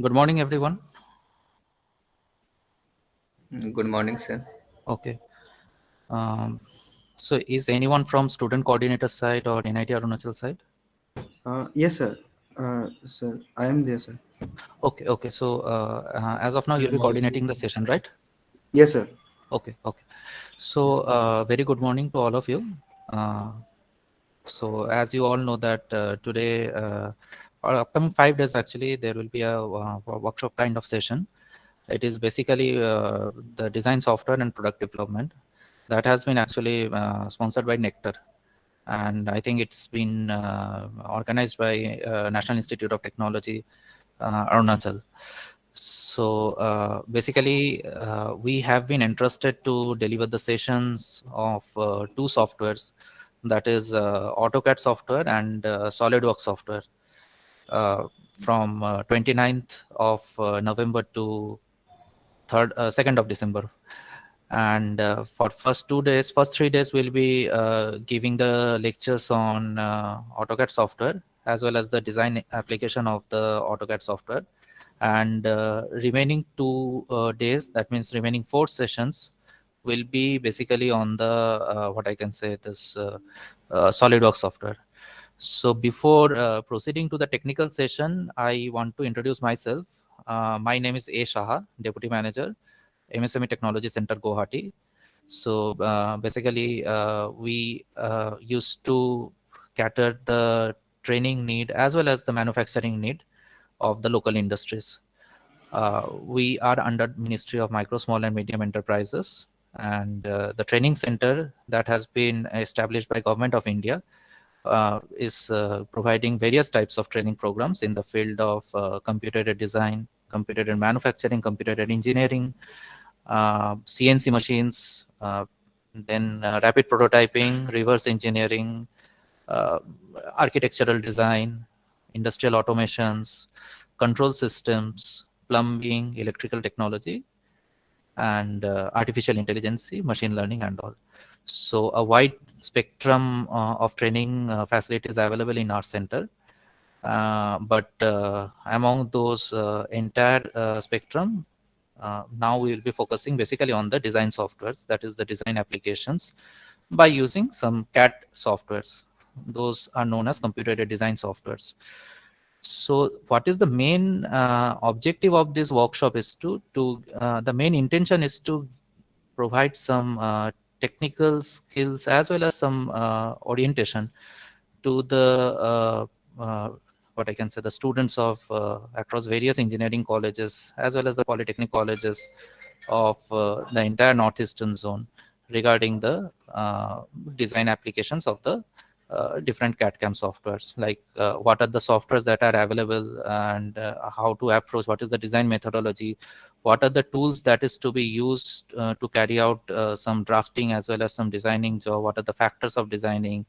Good morning, everyone. Good morning, sir. Okay. Um, so, is anyone from student coordinator side or NIT Arunachal side? Yes, sir. Sir, I am there, sir. Okay. Okay. So, as of now, you'll Good be morning, sir. coordinating the session, right? Yes, sir. Okay. Okay. So, very good morning to all of you. Uh, so, as you all know that today, for upcoming 5 days, actually, there will be a workshop kind of session. It is basically the design software and product development that has been actually sponsored by Nectar. And I think it's been organized by National Institute of Technology, Arunachal. So basically, we have been entrusted to deliver the sessions of two softwares, that is AutoCAD software and SolidWorks software, uh, from 29th of November to 2nd of December. And for first 3 days we'll be giving the lectures on AutoCAD software as well as the design application of the AutoCAD software. And remaining 2 days, that means remaining 4 sessions, will be basically on the what I can say, this SolidWorks software. So before proceeding to the technical session, I want to introduce myself. My name is A. Shaha, Deputy Manager, MSME Technology Center, Guwahati. So basically, we used to cater the training need as well as the manufacturing need of the local industries. We are under Ministry of Micro, Small and Medium Enterprises, and the training center that has been established by Government of India is providing various types of training programs in the field of computer-aided design, computer-aided manufacturing, computer-aided engineering, CNC machines, then rapid prototyping, reverse engineering, uh, architectural design, industrial automations, control systems, plumbing, electrical technology, and artificial intelligence, machine learning, and all. So a wide spectrum of training facilities available in our center. But among those entire spectrum, now we will be focusing basically on the design softwares, that is the design applications, by using some CAD softwares. Those are known as computer-aided design softwares. So what is the main objective of this workshop is the main intention is to provide some technical skills as well as some orientation to the what I can say, the students of across various engineering colleges as well as the polytechnic colleges of the entire northeastern zone regarding the design applications of the different CAD/CAM softwares, like what are the softwares that are available, and how to approach, what is the design methodology, what are the tools that is to be used to carry out some drafting as well as some designing job, what are the factors of designing,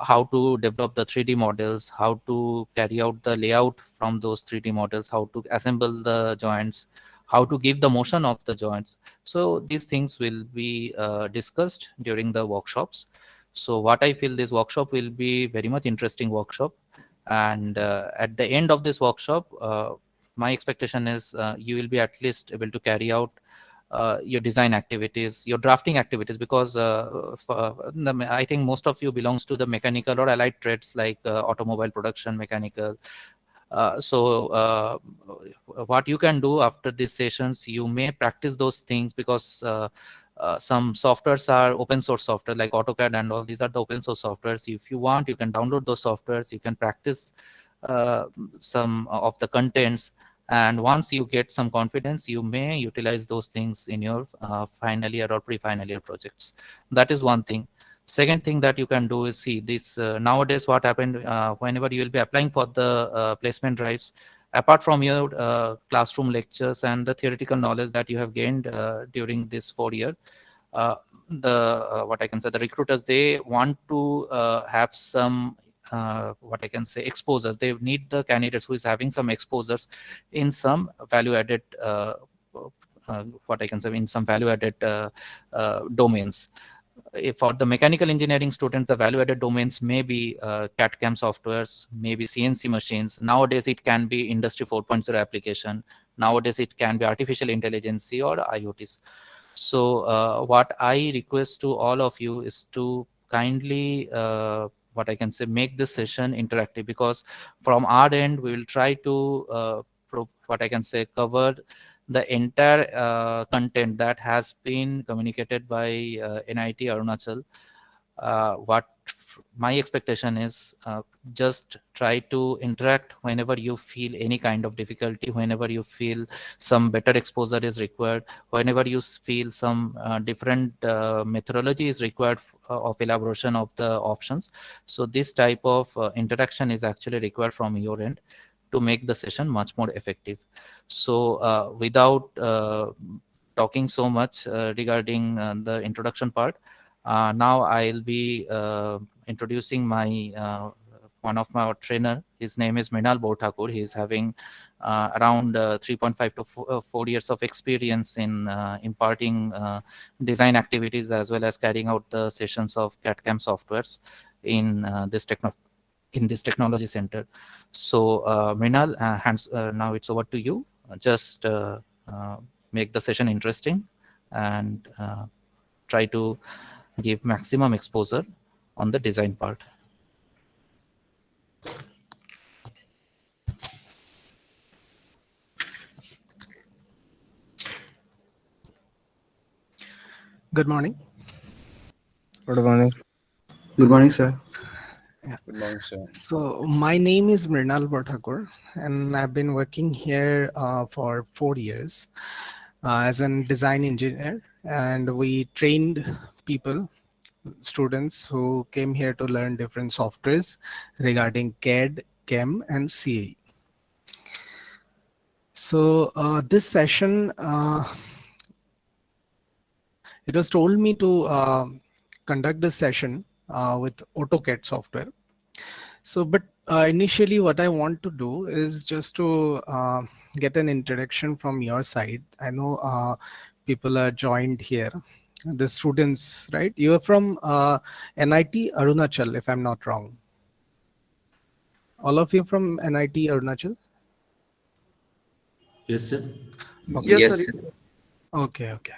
how to develop the 3D models, how to carry out the layout from those 3D models, how to assemble the joints, how to give the motion of the joints. So these things will be discussed during the workshops. So what I feel, this workshop will be very much interesting workshop. And at the end of this workshop, my expectation is you will be at least able to carry out your design activities, your drafting activities, because I think most of you belongs to the mechanical or allied trades like automobile production, mechanical. So what you can do after these sessions, you may practice those things, because some softwares are open source software like AutoCAD and all. These are the open source softwares. If you want, you can download those softwares. You can practice uh, some of the contents, and once you get some confidence, you may utilize those things in your final year or pre-final year projects. That is one thing. Second thing that you can do is, see this nowadays what happened, whenever you will be applying for the placement drives, apart from your classroom lectures and the theoretical knowledge that you have gained during this 4 year, uh, the what I can say, the recruiters, they want to have some what I can say, exposures. They need the candidates who is having some exposures in some value added what I can say, in some value added domains. if for the mechanical engineering students, the value-added domains may be CAD/CAM softwares, maybe CNC machines. Nowadays, it can be Industry 4.0 application. Nowadays, it can be artificial intelligence or IoTs. So, what I request to all of you is to kindly, what I can say, make this session interactive, because from our end, we will try to, what I can say, cover the entire content that has been communicated by NIT Arunachal. My expectation is, just try to interact whenever you feel any kind of difficulty, whenever you feel some better exposure is required, whenever you feel some different methodology is required of elaboration of the options. So this type of interaction is actually required from your end to make the session much more effective. So without talking so much regarding the introduction part, now I'll be introducing my one of my trainer. His name is Mrinal Borthakur. He is having around 3.5 to 4 years of experience in imparting design activities as well as carrying out the sessions of CAD/CAM softwares in this technology center. So, Mrinal, now it's over to you. Just uh, make the session interesting and try to give maximum exposure on the design part. Good morning. Good morning. Good morning, sir. Good morning, sir. So my name is Mrinal Borthakur, and I've been working here for 4 years as a design engineer. And we trained people, students who came here to learn different softwares regarding CAD, CAM, and CAE. So this session, it was told me to conduct this session with AutoCAD software. So, but initially what I want to do is just to get an introduction from your side. I know people are joined here, the students, right? You are from NIT Arunachal, if I'm not wrong. All of you from NIT Arunachal? Yes, sir. Okay. Yes, sir. Okay, okay.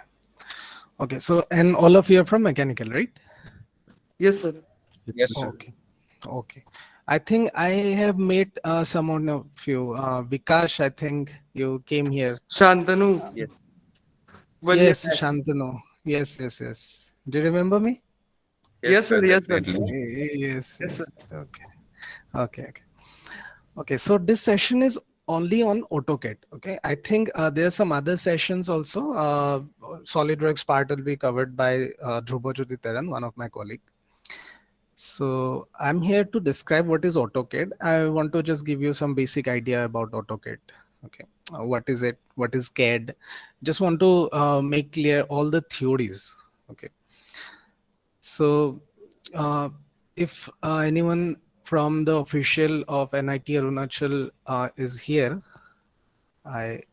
Okay, so, and all of you are from mechanical, right? Yes, sir. Yes, sir. Okay, okay. I think I have met some of you. Vikash, I think you came here. Shantanu. Yes. Valya. Yes, Shantanu. Yes, yes, yes. Do you remember me? Yes, sir. Yes, sir. Definitely. Yes, Yes, sir. yes. Okay, okay, okay. Okay, so this session is only on AutoCAD. Okay, I think there are some other sessions also. SolidWorks part will be covered by Dhruva Jyotitaran, one of my colleagues. So I'm here to describe what is AutoCAD. I want to just give you some basic idea about AutoCAD. Okay, what is it? What is CAD? Just want to make clear all the theories. Okay, so if anyone from the official of NIT Arunachal is here, I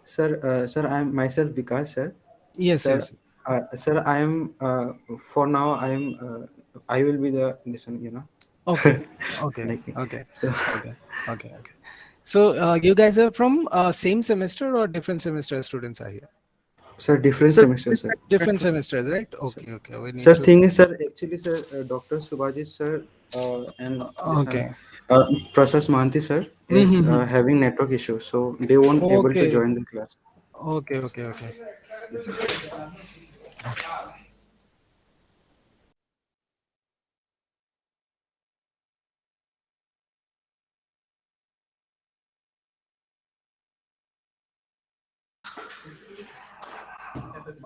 Sir, I am myself Vikas, sir. yes, Sir, yes. sir, I am for now. I will be the listen. Okay, okay, Like okay, so. okay, okay, okay. So you guys are from same semester or different semester students are here? Sir, different Sir, semester, sir. Different semesters, right? Sir, Okay, okay. We need sir, to. thing is, sir, actually, sir, Dr. Subhajit, sir, and this Okay. Prasas Mahanti, sir, is Mm-hmm. having network issues, so they won't able to Okay, join the class. okay, okay, okay. Yes, sir.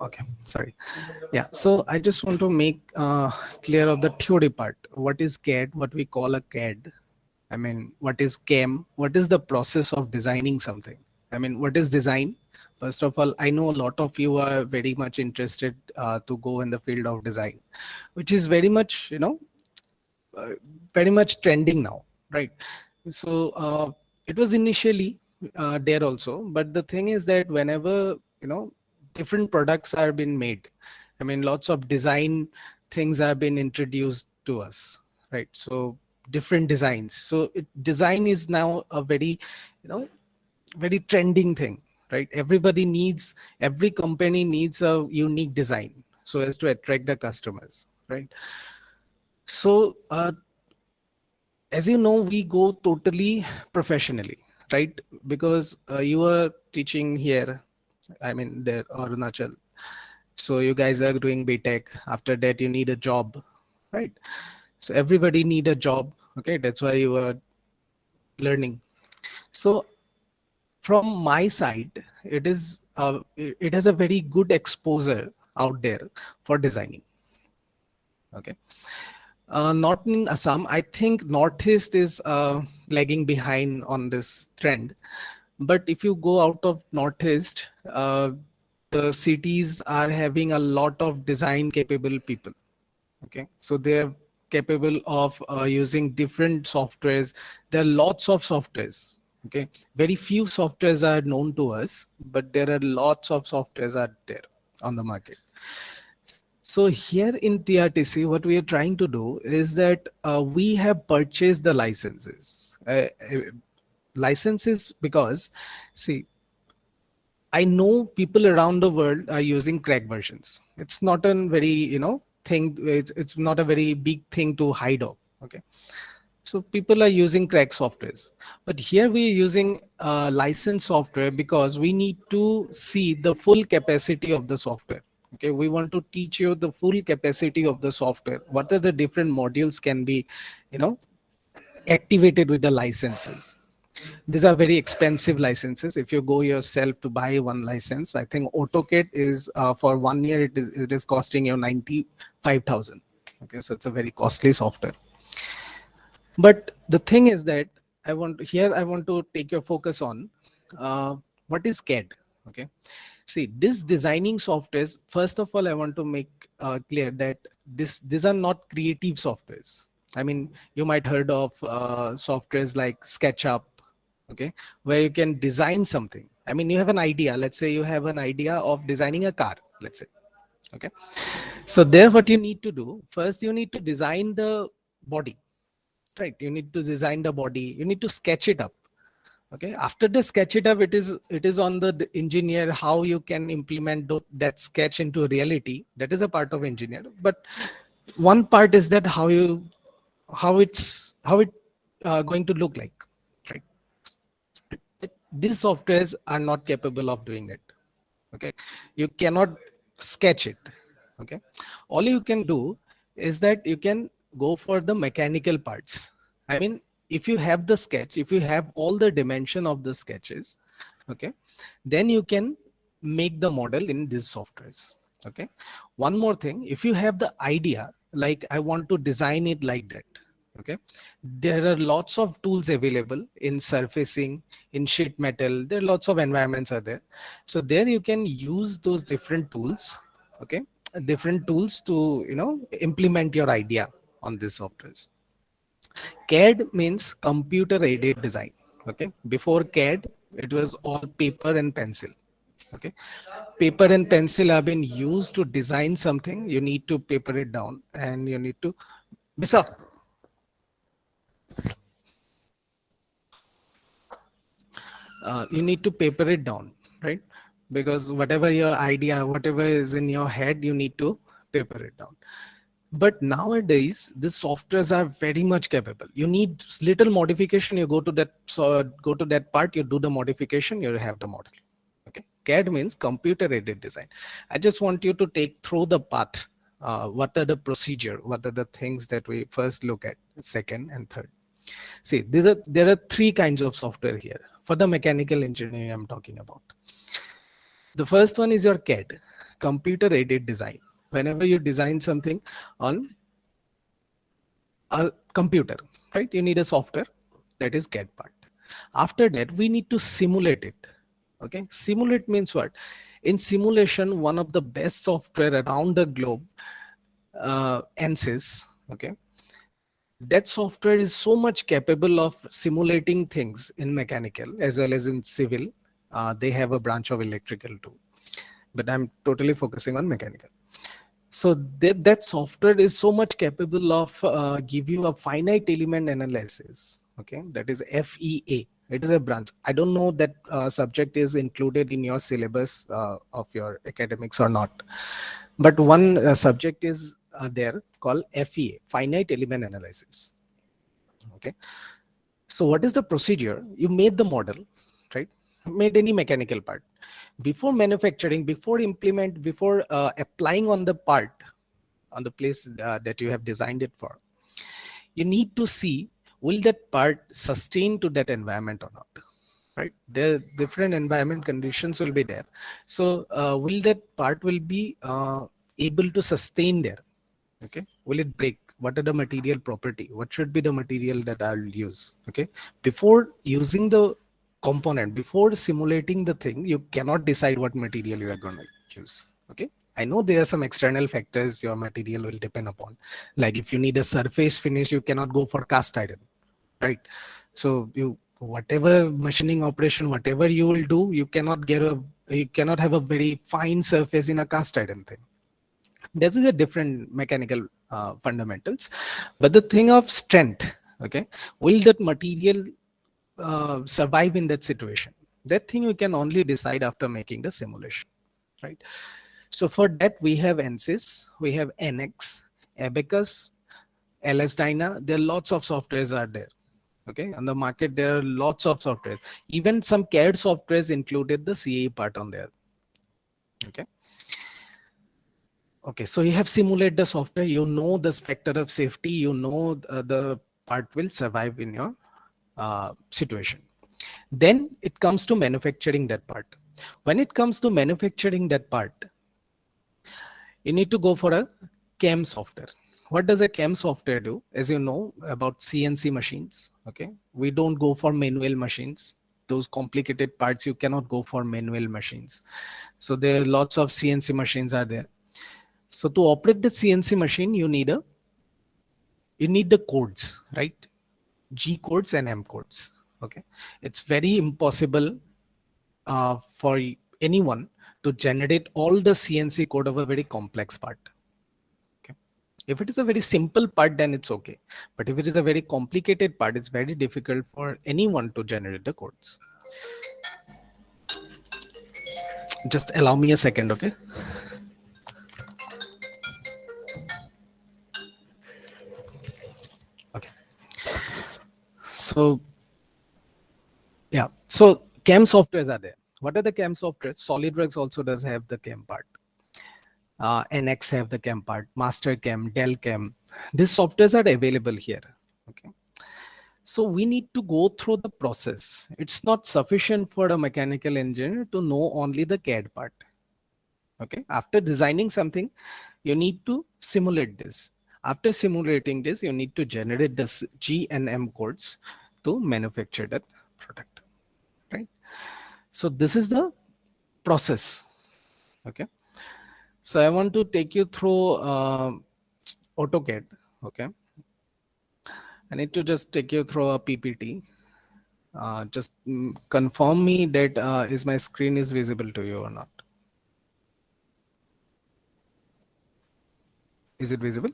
Okay, sorry. Yeah, so I just want to make clear of the theory part. What is CAD? What we call a CAD? I mean, what is CAM? What is the process of designing something? I mean, what is design? First of all, I know a lot of you are very much interested to go in the field of design, which is very much, uh, very much trending now, right? So it was initially there also, but the thing is that whenever different products are being made, I mean, lots of design things have been introduced to us, right? So different designs. So design is now a very, very trending thing, right? Every company needs a unique design so as to attract the customers, right? So as you know, we go totally professionally, right? Because you are teaching here, I mean, there, Arunachal. So you guys are doing BTech. After that, you need a job, right? So everybody need a job. Okay, that's why you are learning. So from my side, it has a very good exposure out there for designing. Okay, not in Assam. I think Northeast is lagging behind on this trend. But if you go out of Northeast, the cities are having a lot of design capable people. Okay, so they're capable of using different softwares. There are lots of softwares. Okay, very few softwares are known to us, but there are lots of softwares out there on the market. So here in TRTC, what we are trying to do is that we have purchased the licenses. Licenses because, see, I know people around the world are using crack versions. It's not a very, thing. It's not a very big thing to hide off. Okay. So people are using crack softwares, but here we are using licensed software because we need to see the full capacity of the software. Okay, we want to teach you the full capacity of the software. What are the different modules can be, you know, activated with the licenses. These are very expensive licenses. If you go yourself to buy one license, I think AutoCAD is for 1 year it is costing you 95,000. Okay, so it's a very costly software. But the thing is that I want to take your focus on what is CAD. Okay, see, this designing softwares. First of all, I want to make clear that these are not creative softwares. I mean, you might heard of softwares like SketchUp, okay, where you can design something. I mean, you have an idea. Let's say you have an idea of designing a car. Let's say, okay. So there, what you need to do first, you need to design the body, right? You need to design the body. You need to sketch it up. Okay, after the sketch it up, it is on the engineer how you can implement that sketch into reality. That is a part of engineer, but one part is that how it going to look like, right? These softwares are not capable of doing it. Okay, you cannot sketch it. Okay, all you can do is that you can go for the mechanical parts. I mean, if you have the sketch, if you have all the dimension of the sketches, okay, then you can make the model in these softwares. Okay, one more thing, if you have the idea like I want to design it like that, okay, there are lots of tools available in surfacing, in sheet metal. There are lots of environments are there, so there you can use those different tools. Okay, different tools to implement your idea on these softwares. CAD means computer aided design. Okay, before CAD it was all paper and pencil. Okay, paper and pencil have been used to design something. You need to paper it down and you need to Bisa, you need to paper it down, right? Because whatever your idea, whatever is in your head, you need to paper it down. But nowadays the softwares are very much capable. You need little modification, you go to that, so go to that part, you do the modification, you have the model. Okay, CAD means computer aided design. I just want you to take through the path. What are the procedure, what are the things that we first look at, second and third. See, there are three kinds of software here for the mechanical engineering I'm talking about. The first one is your CAD, computer aided design. Whenever you design something on a computer, right, you need a software, that is CAD part. After that, we need to simulate it. Okay, simulate means what? In simulation, one of the best software around the globe, ANSYS, okay, that software is so much capable of simulating things in mechanical as well as in civil. They have a branch of electrical too, but I'm totally focusing on mechanical. So that software is so much capable of give you a finite element analysis. Okay, that is FEA. It is a branch. I don't know that subject is included in your syllabus of your academics or not, but one subject is there called FEA, finite element analysis. Okay, so what is the procedure? You made the model, right? Made any mechanical part. Before manufacturing, before applying on the part, on the place that you have designed it for, you need to see, will that part sustain to that environment or not, right? There different environment conditions will be there. So will that part will be able to sustain there? Okay, will it break? What are the material property? What should be the material that I'll use? Okay, before using the component, before simulating the thing, you cannot decide what material you are going to use. Okay, I know there are some external factors your material will depend upon. Like if you need a surface finish, you cannot go for cast iron, right? So you, whatever machining operation, whatever you will do, you cannot have a very fine surface in a cast iron thing. This is a different mechanical fundamentals. But the thing of strength, okay, will that material survive in that situation? That thing you can only decide after making the simulation, right? So for that we have ANSYS, we have NX, Abacus, LS Dyna. There are lots of softwares are there. Okay, on the market there are lots of softwares. Even some CAD softwares included the CAE part on there. Okay. Okay, so you have simulated the software, you know the factor of safety, you know the part will survive in your situation. Then it comes to manufacturing that part. When it comes to manufacturing that part, you need to go for a CAM software. What does a CAM software do? As you know about CNC machines, okay, we don't go for manual machines. Those complicated parts you cannot go for manual machines. So there are lots of CNC machines are there. So to operate the CNC machine, you need the codes, right? G codes and M codes. Okay, it's very impossible for anyone to generate all the CNC code of a very complex part. Okay, if it is a very simple part, then it's okay. But if it is a very complicated part, it's very difficult for anyone to generate the codes. Just allow me a second, okay? Okay. So yeah, so CAM softwares are there. What are the CAM softwares? SolidWorks also does have the CAM part. NX have the CAM part, MasterCam, DellCam. These softwares are available here. Okay. So we need to go through the process. It's not sufficient for a mechanical engineer to know only the CAD part. Okay. After designing something, you need to simulate this. After simulating this, you need to generate this G and M codes to manufacture that product. Right. So this is the process. Okay. So I want to take you through AutoCAD. Okay. I need to just take you through a PPT. Just confirm me that is my screen is visible to you or not. Is it visible?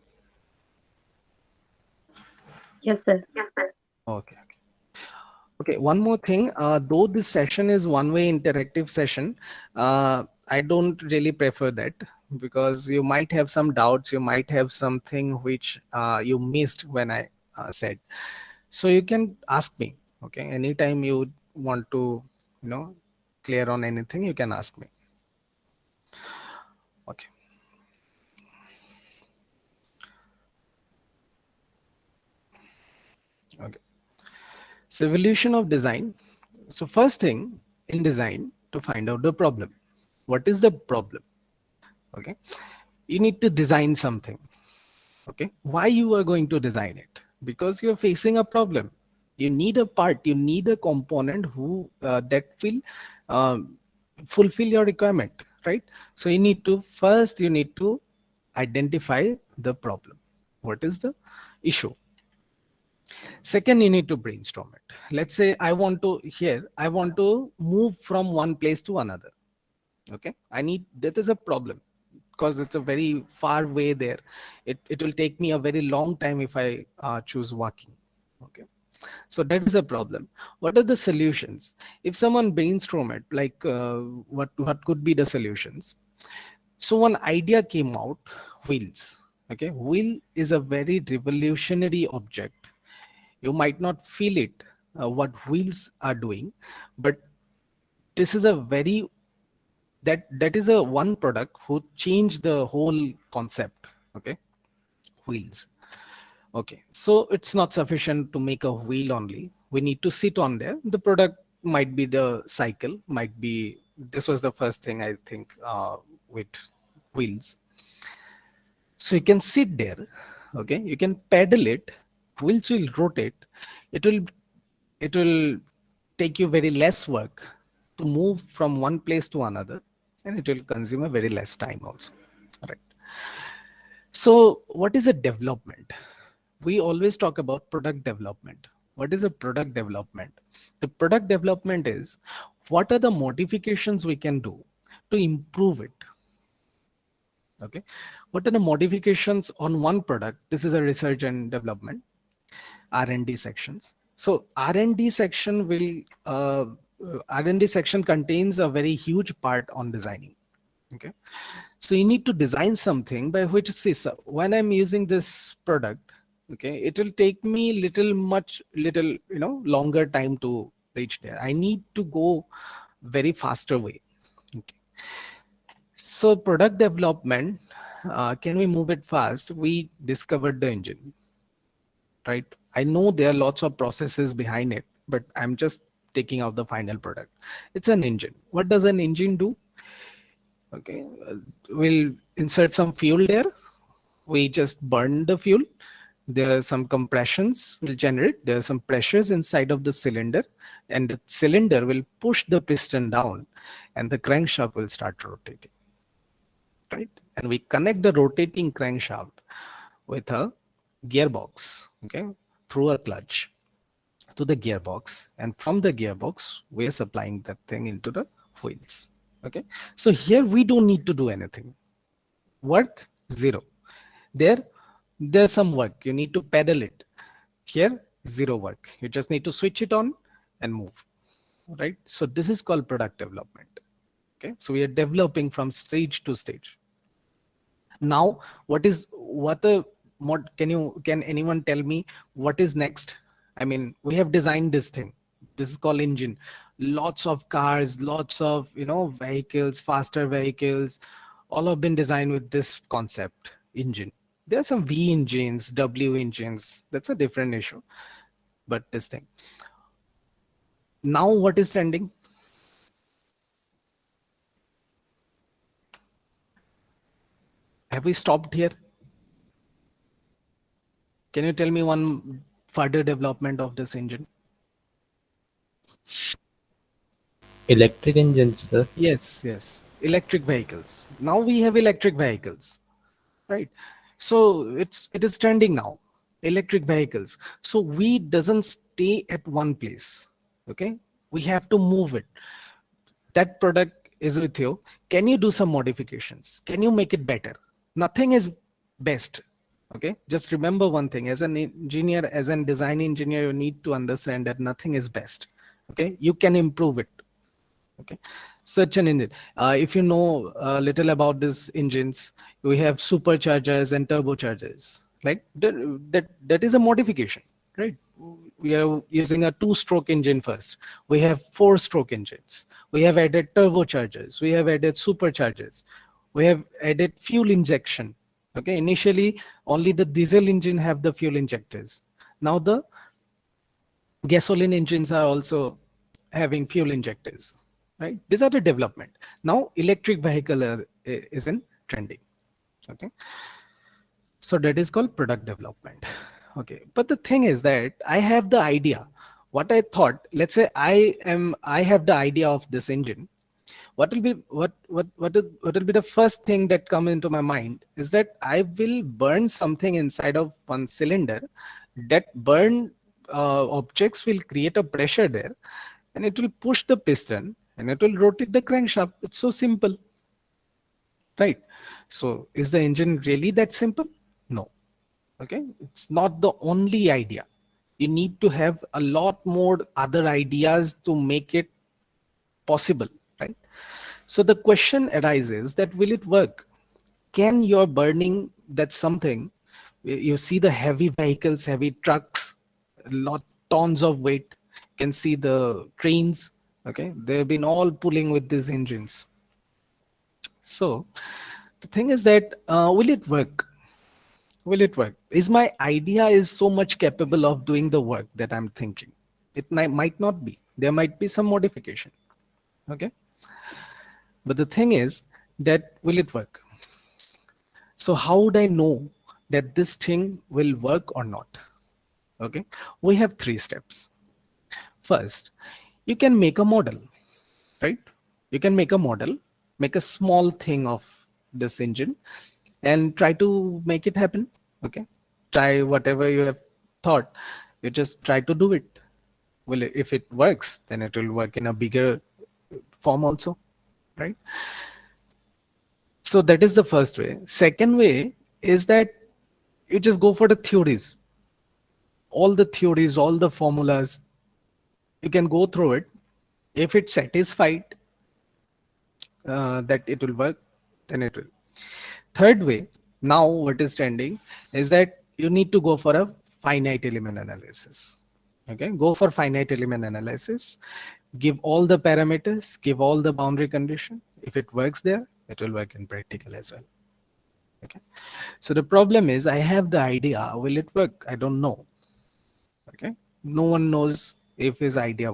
Yes, sir. Okay. Okay, one more thing. Though this session is one-way interactive session, I don't really prefer that because you might have some doubts. You might have something which you missed when I said. So you can ask me. Okay, anytime you want to, clear on anything, you can ask me. Okay. Okay. So evolution of design. So first thing in design to find out the problem. What is the problem? Okay. You need to design something. Okay. Why you are going to design it? Because you're facing a problem. You need a part, you need a component who that will fulfill your requirement, right? So you need to identify the problem. What is the issue? Second, you need to brainstorm it. Let's say I want to move from one place to another. Okay, that is a problem. because it's a very far way there. It will take me a very long time if I choose walking. Okay. So that is a problem. What are the solutions? If someone brainstorm it, like what could be the solutions? So one idea came out, wheels. Okay, wheel is a very revolutionary object. You might not feel it, what wheels are doing, but this is a very that is a one product who changed the whole concept. Okay, wheels. Okay, so it's not sufficient to make a wheel only. We need to sit on there. The product might be the cycle, might be, this was the first thing I think with wheels. So you can sit there, okay, you can pedal it, wheels will rotate, it will it will take you very less work to move from one place to another, and it will consume a very less time also. Right. So what is a development? We always talk about product development. What is a product development? The product development is what are the modifications we can do to improve it. Okay, what are the modifications on one product? This is a research and development, R&D sections. So R&D section will R&D section contains a very huge part on designing. Okay, so you need to design something by which, see, so when I'm using this product, okay, it will take me little longer time to reach there. I need to go very faster way. Okay. So product development, can we move it fast? We discovered the engine, right? I know there are lots of processes behind it, but I'm just taking out the final product. It's an engine. What does an engine do? Okay, we'll insert some fuel there. We just burn the fuel. There are some compressions will generate. There are some pressures inside of the cylinder, and the cylinder will push the piston down, and the crankshaft will start rotating. Right? And we connect the rotating crankshaft with a gearbox, okay, through a clutch to the gearbox, and from the gearbox we are supplying that thing into the wheels. Okay, so here we don't need to do anything. Work zero. There's some work. You need to pedal it. Here, zero work. You just need to switch it on and move. Right? So this is called product development. Okay, so we are developing from stage to stage. Now, can anyone tell me what is next? I mean, we have designed this thing. This is called engine. Lots of cars, lots of vehicles, faster vehicles, all have been designed with this concept, engine. There are some V engines, W engines. That's a different issue. But this thing. Now what is trending? Have we stopped here? Can you tell me one further development of this engine? Electric engines, sir. Yes. Electric vehicles. Now we have electric vehicles, right? So it is trending now. Electric vehicles. So we doesn't stay at one place. Okay, we have to move it. That product is with you. Can you do some modifications? Can you make it better? Nothing is best. Okay, just remember one thing, as an engineer, as a design engineer, you need to understand that nothing is best. Okay, you can improve it. Okay, such an engine. If you know a little about these engines, we have superchargers and turbochargers. Like that is a modification, right? We are using a 2-stroke engine first. We have 4-stroke engines. We have added turbochargers. We have added superchargers. We have added fuel injection. Okay, initially only the diesel engine have the fuel injectors. Now the gasoline engines are also having fuel injectors, right? These are the development. Now electric vehicle is in trending. Okay, so that is called product development. Okay, but the thing is that I have the idea. What I thought, let's say I have the idea of this engine. What will be the first thing that come into my mind is that I will burn something inside of one cylinder. That burn objects will create a pressure there, and it will push the piston and it will rotate the crankshaft. It's so simple, right? So is the engine really that simple? No. Okay, it's not the only idea. You need to have a lot more other ideas to make it possible, right? So the question arises that will it work? Can your burning that something, you see the heavy vehicles, heavy trucks, lot tons of weight, can see the trains, okay, they've been all pulling with these engines. So the thing is that will it work? Will it work? Is my idea is so much capable of doing the work that I'm thinking? It might not be. There might be some modification. Okay. But the thing is that will it work? So how would I know that this thing will work or not? Okay. We have 3 steps. First, you can make a model, right? You can make a model, make a small thing of this engine and try to make it happen. Okay, try whatever you have thought, you just try to do it. Well, if it works, then it will work in a bigger form also, right? So that is the first way. Second way is that you just go for the theories, all the formulas. You can go through it. If it's satisfied that it will work, then it will. Third way, now what is trending is that you need to go for a finite element analysis. Okay, go for finite element analysis, give all the parameters, give all the boundary condition. If it works there, it will work in practical as well. Okay, so the problem is I have the idea, will it work? I don't know. Okay, no one knows if his idea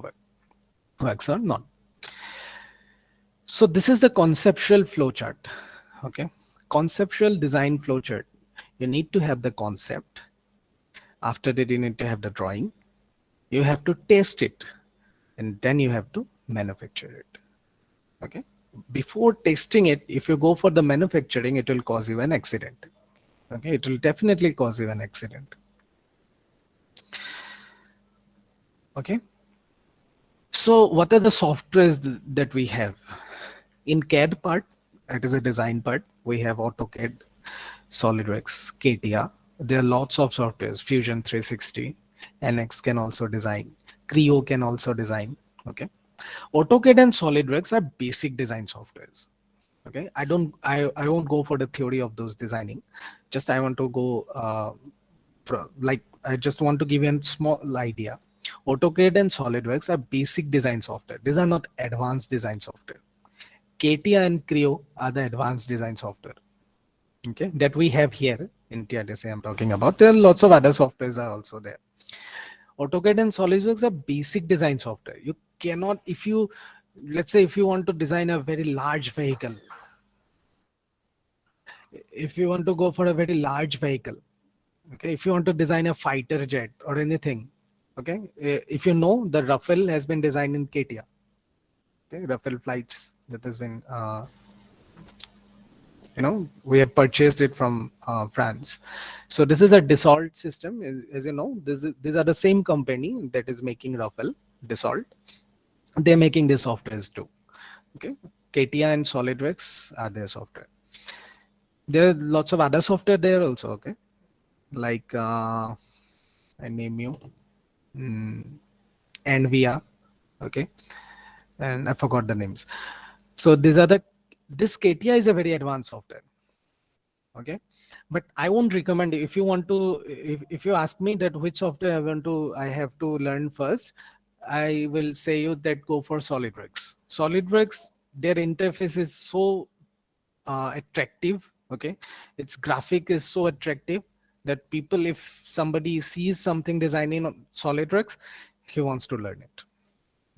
works or not. So this is the conceptual flowchart. Okay, conceptual design flowchart. You need to have the concept. After that, you need to have the drawing. You have to test it, and then you have to manufacture it. Okay. Before testing it, if you go for the manufacturing, it will cause you an accident. Okay, it will definitely cause you an accident. Okay. So what are the softwares that we have? In CAD part, that is a design part, we have AutoCAD, SolidWorks, CATIA. There are lots of softwares, Fusion 360, NX can also design, Creo can also design. Okay. AutoCAD and SolidWorks are basic design softwares. Okay. I won't go for the theory of those designing. Just I want to go I just want to give you a small idea. AutoCAD and SolidWorks are basic design software. These are not advanced design software. CATIA and Creo are the advanced design software. Okay, that we have here in TRDC I'm talking about. There are lots of other softwares are also there. AutoCAD and SolidWorks are basic design software. You cannot, if you, let's say if you want to design a very large vehicle, if you want to go for a very large vehicle, okay, if you want to design a fighter jet or anything, okay, if you know the Rafale has been designed in CATIA, okay, Rafale flights that has been we have purchased it from France. So this is a Dassault system. As you know, these are the same company that is making Rafale, Dassault. They're making these softwares too. Okay, CATIA and SolidWorks are their software. There are lots of other software there also. Okay, like I name you, NVIDIA. Okay, and I forgot the names. So this CATIA is a very advanced software. Okay, but I won't recommend, if you want to, if you ask me that which software I have to learn first, I will say you that go for SolidWorks. SolidWorks, their interface is so attractive. Okay, its graphic is so attractive that people, if somebody sees something designing on SolidWorks, he wants to learn it.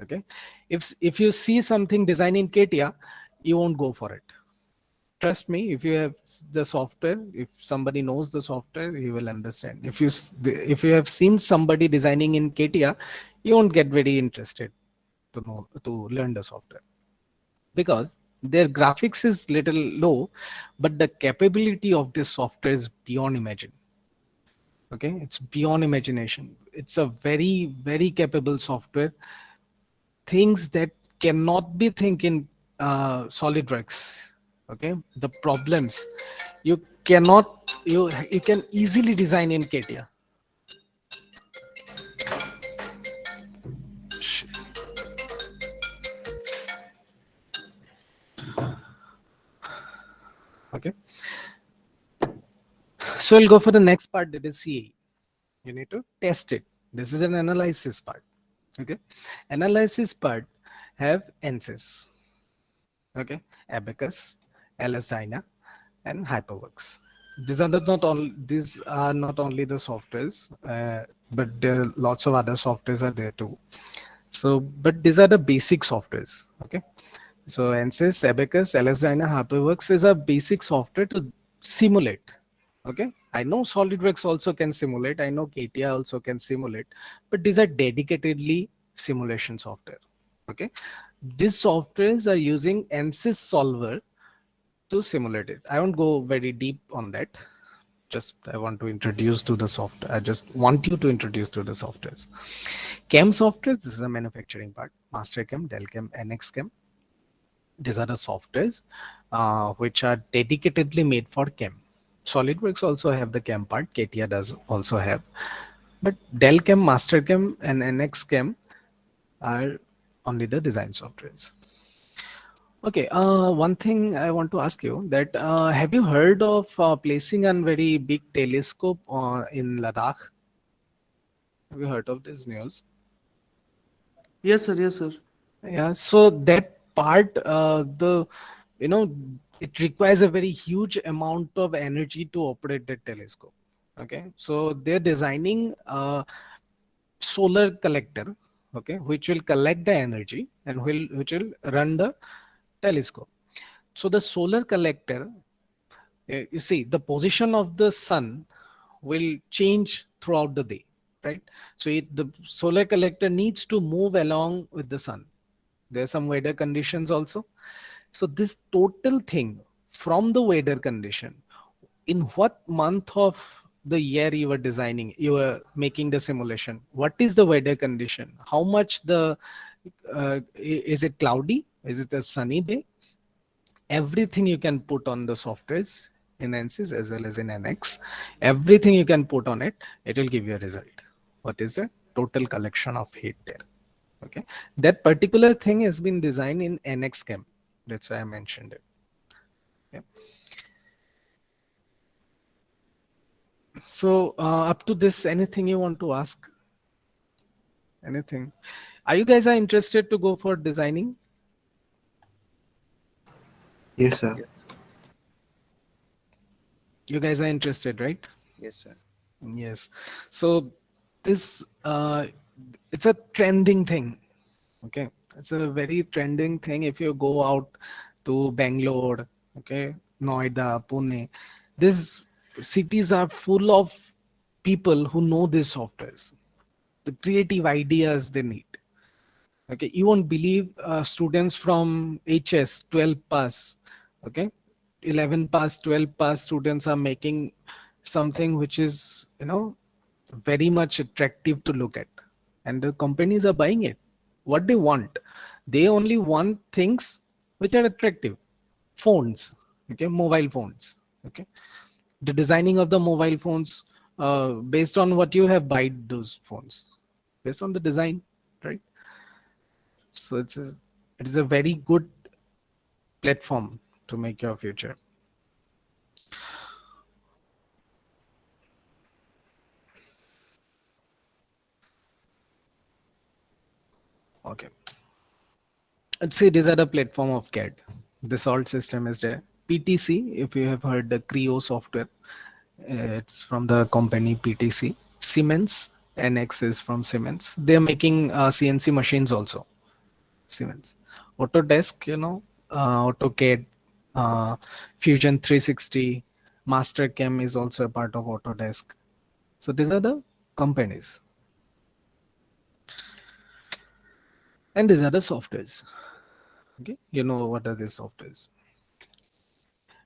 Okay, if you see something designing CATIA, you won't go for it. Trust me, if you have the software, if somebody knows the software, you will understand. If you have seen somebody designing in CATIA, you won't get very interested to learn the software, because their graphics is little low, but the capability of this software is beyond imagine. Okay, it's beyond imagination. It's a very, very capable software. Things that cannot be think in SolidWorks. Okay, the problems you cannot, you can easily design in CATIA. Okay, so we'll go for the next part, that is CAE. You need to test it. This is an analysis part. Okay, analysis part have ANSYS, okay, Abacus, LS Dyna, and Hyperworks. These are not only the softwares, but there are lots of other softwares are there too. So, but these are the basic softwares. Okay, so ANSYS, Abacus, LS Dyna, Hyperworks is a basic software to simulate. Okay, I know SolidWorks also can simulate. I know CATIA also can simulate, but these are dedicatedly simulation software. Okay, these softwares are using ANSYS solver to simulate it. I won't go very deep on that. Just I want to introduce to the software. I just want you to introduce to the softwares. CAM software, this is a manufacturing part. Mastercam, Delcam, NXCam. These are the softwares which are dedicatedly made for CAM. SolidWorks also have the CAM part. CATIA does also have. But Delcam, Mastercam, and NXCam are only the design softwares. Okay, one thing I want to ask you that have you heard of placing a very big telescope in Ladakh? Have you heard of this news? Yes, sir. Yes, sir. Yeah, so that part, you know, it requires a very huge amount of energy to operate that telescope. Okay, so they're designing a solar collector, okay, which will collect the energy and which will run the telescope. So the solar collector, you see, the position of the sun will change throughout the day, right? So the solar collector needs to move along with the sun. There are some weather conditions also. So this total thing from the weather condition, in what month of the year you were designing, you were making the simulation, what is the weather condition, how much is it cloudy, is it a sunny day, everything you can put on the softwares in ANSYS as well as in NX. Everything you can put on it, it will give you a result. What is the total collection of heat there? Okay, that particular thing has been designed in NXChem. That's why I mentioned it. Yeah. So up to this, anything you want to ask? Anything? Are you guys are interested to go for designing? Yes, sir. Yes. You guys are interested, right? Yes, sir. Yes. So this it's a trending thing. Okay, it's a very trending thing. If you go out to Bangalore, okay, Noida, Pune, these cities are full of people who know these softwares, the creative ideas they need. Okay, you won't believe students from HS 12 pass, okay, 11 pass, 12 pass students are making something which is, very much attractive to look at, and the companies are buying it. What they want, they only want things which are attractive. Phones, okay, mobile phones, okay, the designing of the mobile phones, based on what you have buy those phones, based on the design, right? So it is a very good platform to make your future. Okay, let's see, these are the platform of CAD. The salt system is there. PTC, if you have heard the Creo software, it's from the company PTC. Siemens, NX is from Siemens. They're making CNC machines also. Siemens. Autodesk, AutoCAD, Fusion 360, Mastercam is also a part of Autodesk. So these are the companies. And these are the softwares. Okay, you know what are these softwares?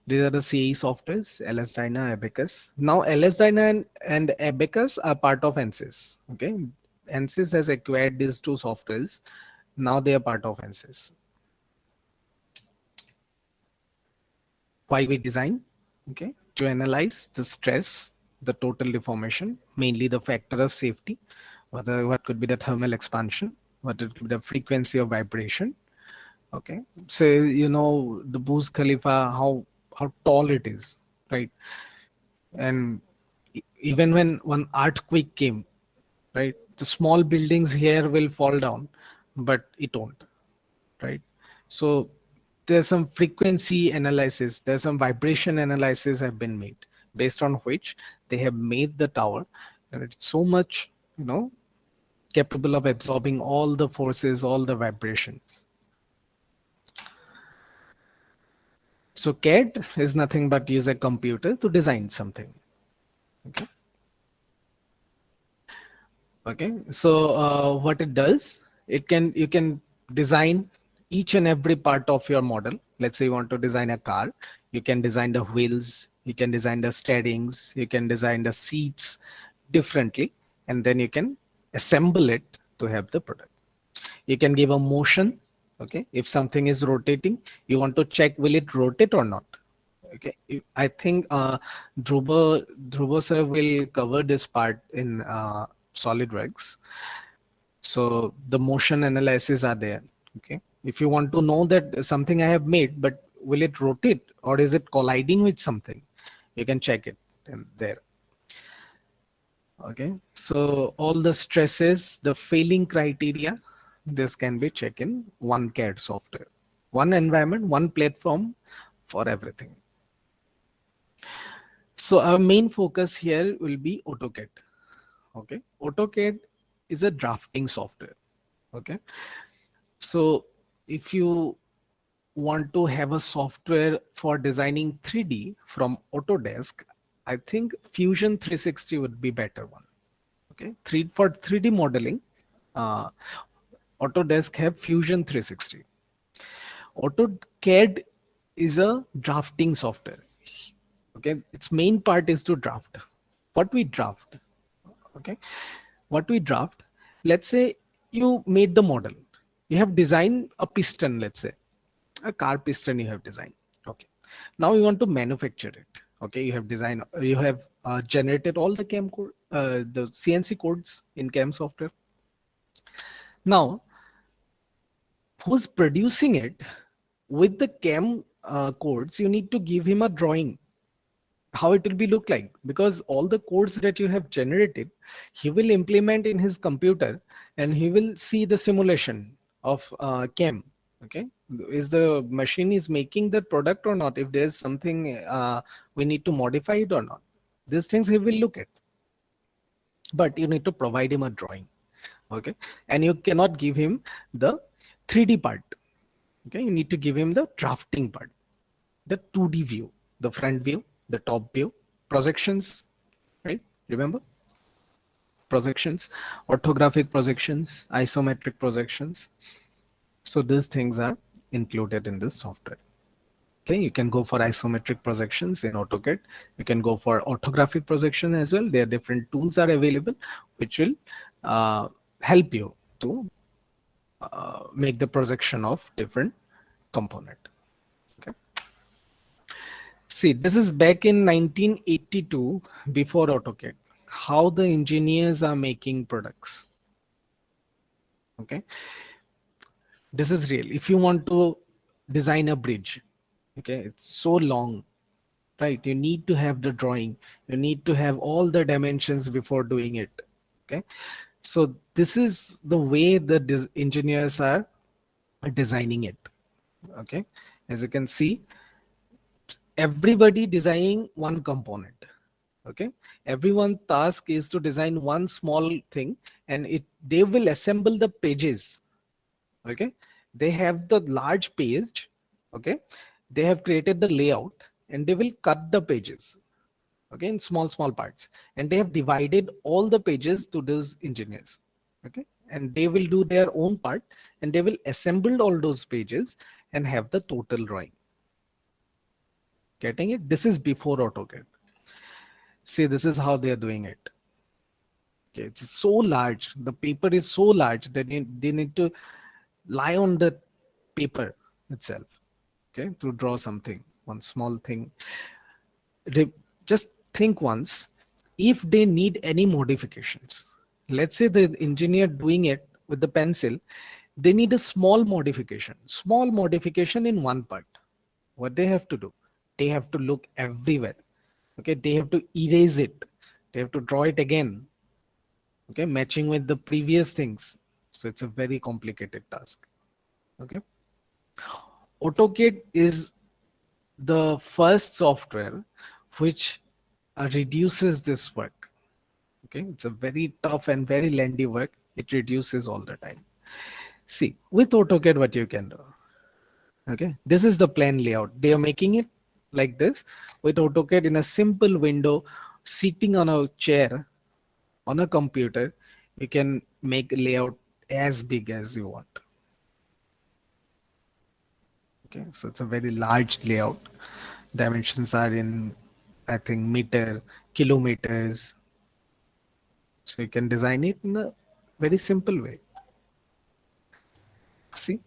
These are the CE softwares, LS Dyna, Abacus. Now LS Dyna and Abacus are part of ANSYS. Okay, ANSYS has acquired these two softwares. Now they are part of ANSYS. why we design, okay, to analyze the stress, the total deformation, mainly the factor of safety, what could be the thermal expansion, what could be the frequency of vibration. Okay, so the Burj Khalifa, how tall it is, right? And even when one earthquake came, right, the small buildings here will fall down, but it won't, right? So there's some frequency analysis, there's some vibration analysis have been made, based on which they have made the tower, and it's so much, capable of absorbing all the forces, all the vibrations. So CAD is nothing but use a computer to design something. Okay. Okay. So what it does, you can design each and every part of your model. Let's say you want to design a car, you can design the wheels, you can design the steerings, you can design the seats differently, and then you can assemble it to have the product. You can give a motion. Okay, if something is rotating, you want to check will it rotate or not. Okay, I think Dhruva sir will cover this part in SolidWorks. So the motion analysis are there. Okay, if you want to know that something I have made, but will it rotate or is it colliding with something, you can check it in there. Okay, so all the stresses, the failing criteria, this can be checked in one CAD software, one environment, one platform for everything. So our main focus here will be AutoCAD. Okay, AutoCAD is a drafting software. Okay, so if you want to have a software for designing 3D from Autodesk, I think Fusion 360 would be better one. Okay, for 3D modeling, uh, Autodesk have Fusion 360. AutoCAD is a drafting software. Okay, its main part is to draft. What we draft, okay, what we draft, let's say you made the model, you have designed a piston, let's say a car piston you have designed. Okay, now you want to manufacture it. Okay, you have designed, you have generated all the CAM code, the CNC codes in CAM software. Now who's producing it with the CAM codes, you need to give him a drawing how it will be look like, because all the codes that you have generated, he will implement in his computer and he will see the simulation of CAM. Okay, is the machine is making the product or not, if there's something we need to modify it or not, these things he will look at, but you need to provide him a drawing. Okay, and you cannot give him the 3D part. Okay, you need to give him the drafting part, the 2D view, the front view, the top view, projections, right? Remember? Projections, orthographic projections, isometric projections. So these things are included in this software. Okay, you can go for isometric projections in AutoCAD. You can go for orthographic projection as well. There are different tools are available which will help you to make the projection of different component. Okay. See, this is back in 1982, before AutoCAD, how the engineers are making products. Okay, this is real. If you want to design a bridge, okay, it's so long, right? You need to have the drawing, you need to have all the dimensions before doing it. Okay, so this is the way the engineers are designing it. Okay, as you can see, everybody designing one component. Okay, everyone task is to design one small thing, and they will assemble the pages. Okay, they have the large page. Okay, they have created the layout and they will cut the pages, okay, in small parts, and they have divided all the pages to those engineers. Okay, and they will do their own part and they will assemble all those pages and have the total drawing. Getting it? This is before AutoCAD. See, this is how they are doing it. Okay, it's so large, the paper is so large that they need to lie on the paper itself, okay, to draw something. one small thing. Just think once, if they need any modifications, let's say the engineer doing it with the pencil, they need a small modification in one part. What they have to do, they have to look everywhere. Okay, they have to erase it, they have to draw it again, okay, matching with the previous things. So it's a very complicated task. Okay, AutoCAD is the first software which reduces this work. Okay, it's a very tough and very lengthy work. It reduces all the time. See, with AutoCAD, what you can do. Okay, this is the plan layout. They are making it like this with AutoCAD in a simple window, sitting on a chair on a computer. You can make a layout as big as you want. Okay, so it's a very large layout. Dimensions are in, I think, meter, kilometers. So you can design it in a very simple way. See,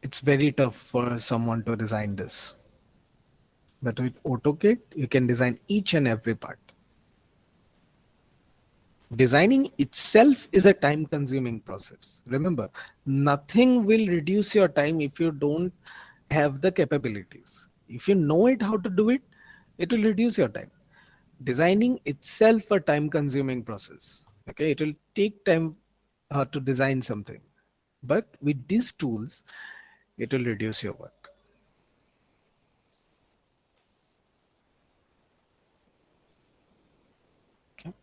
it's very tough for someone to design this. But with AutoCAD, you can design each and every part. Designing itself is a time consuming process. Remember, nothing will reduce your time if you don't have the capabilities. If you know it how to do it, it will reduce your time. Designing itself a time consuming process. Okay, it will take time to design something. But with these tools, it will reduce your work. Okay.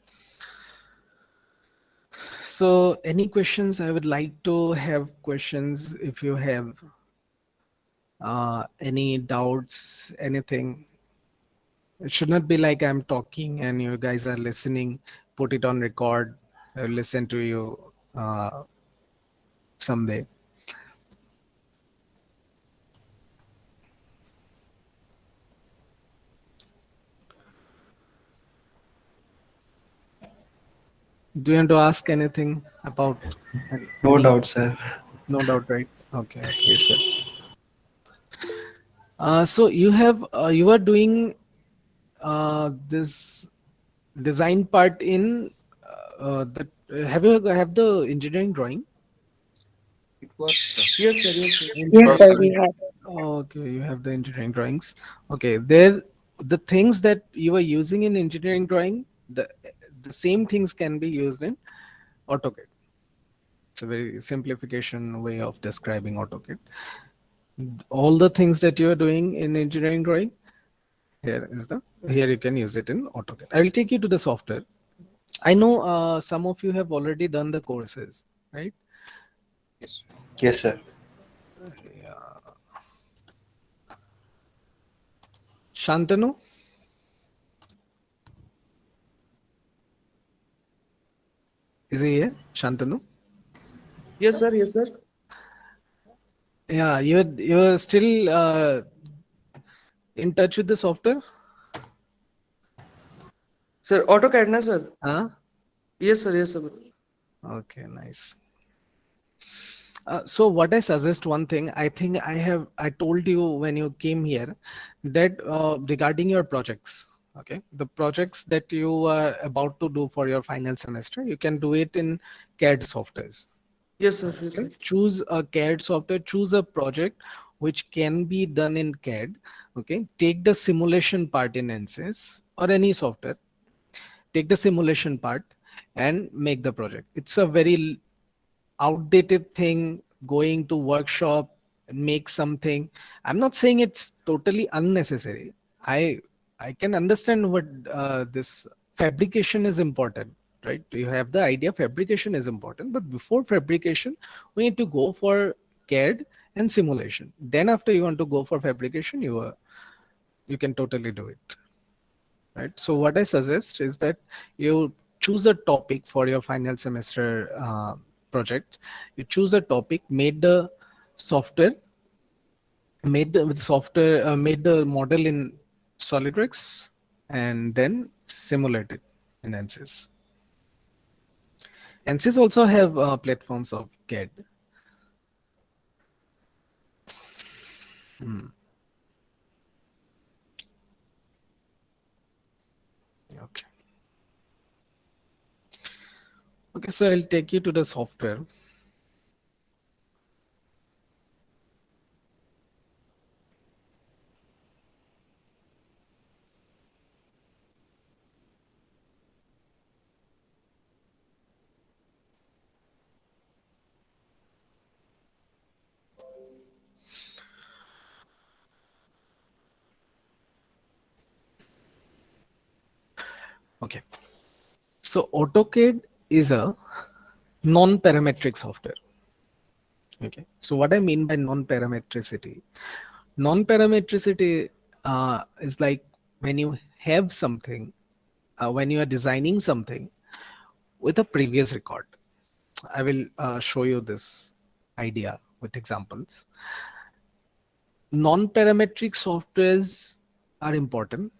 So any questions? I would like to have questions if you have any doubts, anything. It should not be like I'm talking and you guys are listening. Put it on record. I'll listen to you someday. Do you want to ask anything about? No any- doubt, sir. No doubt, right? Okay. Okay. Yes, sir. So you are doing this design part in the have the engineering drawing? It was, sir. Yes, sir. Yes, sir. Yes, sir, Sorry. we have. Okay, you have the engineering drawings. Okay, there the things that you are using in engineering drawing, the same things can be used in AutoCAD. It's a very simplification way of describing AutoCAD. All the things that you are doing in engineering drawing, here you can use it in AutoCAD. I will take you to the software. I know some of you have already done the courses, right? Yes. Yes, sir. Shantanu? Is he here? Shantanu? Yes, sir. Yes, sir. Yeah, you're still in touch with the software? Sir, AutoCAD, na, sir? Huh? Yes, sir. Yes, sir. Okay, nice. So what I suggest, one thing, I think I told you when you came here that regarding your projects, okay, the projects that you are about to do for your final semester, you can do it in CAD softwares. Yes, sir. Yes, sir. Okay? Choose a CAD software, choose a project which can be done in CAD. Okay, take the simulation part in ANSYS or any software. Take the simulation part and make the project. It's a very outdated thing, going to workshop and make something. I'm not saying it's totally unnecessary. I can understand what this fabrication is important, right? You have the idea fabrication is important, but before fabrication we need to go for CAD and simulation. Then after you want to go for fabrication, you can totally do it, right? So what I suggest is that you choose a topic for your final semester project. You choose a topic, made the software, made the model in SolidWorks, and then simulate it in ANSYS. ANSYS also have platforms of CAD. Hmm. Okay. Okay, so I'll take you to the software. Okay. So AutoCAD is a non-parametric software. Okay. So what I mean by non-parametricity, non-parametricity is like when you have something, when you are designing something with a previous record. I will show you this idea with examples. Non-parametric softwares are important.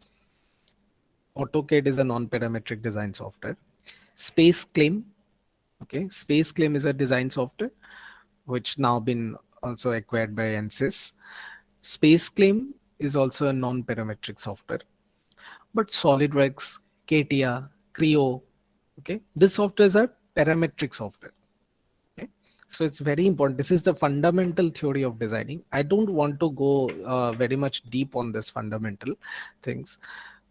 AutoCAD is a non-parametric design software. Space Claim, okay, Space Claim is a design software which now been also acquired by ANSYS. Space Claim is also a non-parametric software. But SolidWorks, CATIA, Creo, okay, these softwares are parametric software. Okay, so it's very important. This is the fundamental theory of designing. I don't want to go very much deep on this fundamental things,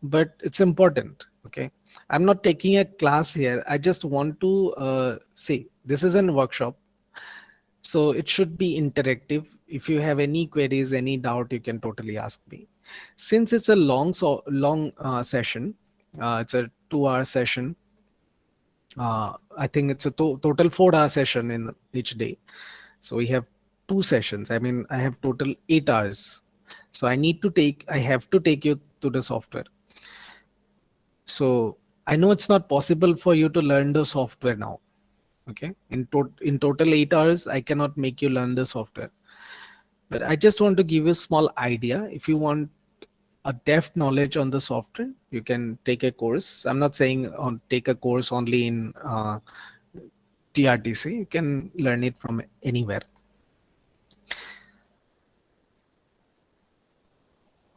but it's important. Okay, I'm not taking a class here. I just want to say this is a workshop, so it should be interactive. If you have any queries, any doubt, you can totally ask me. Since it's a long session, it's a 2-hour session. I think it's a total 4-hour session in each day. So we have 2 sessions. I mean, I have total 8 hours. So I have to take you to the software. So I know it's not possible for you to learn the software now. Okay. In total 8 hours, I cannot make you learn the software. But I just want to give you a small idea. If you want a depth knowledge on the software, you can take a course. I'm not saying take a course only in TRTC. You can learn it from anywhere.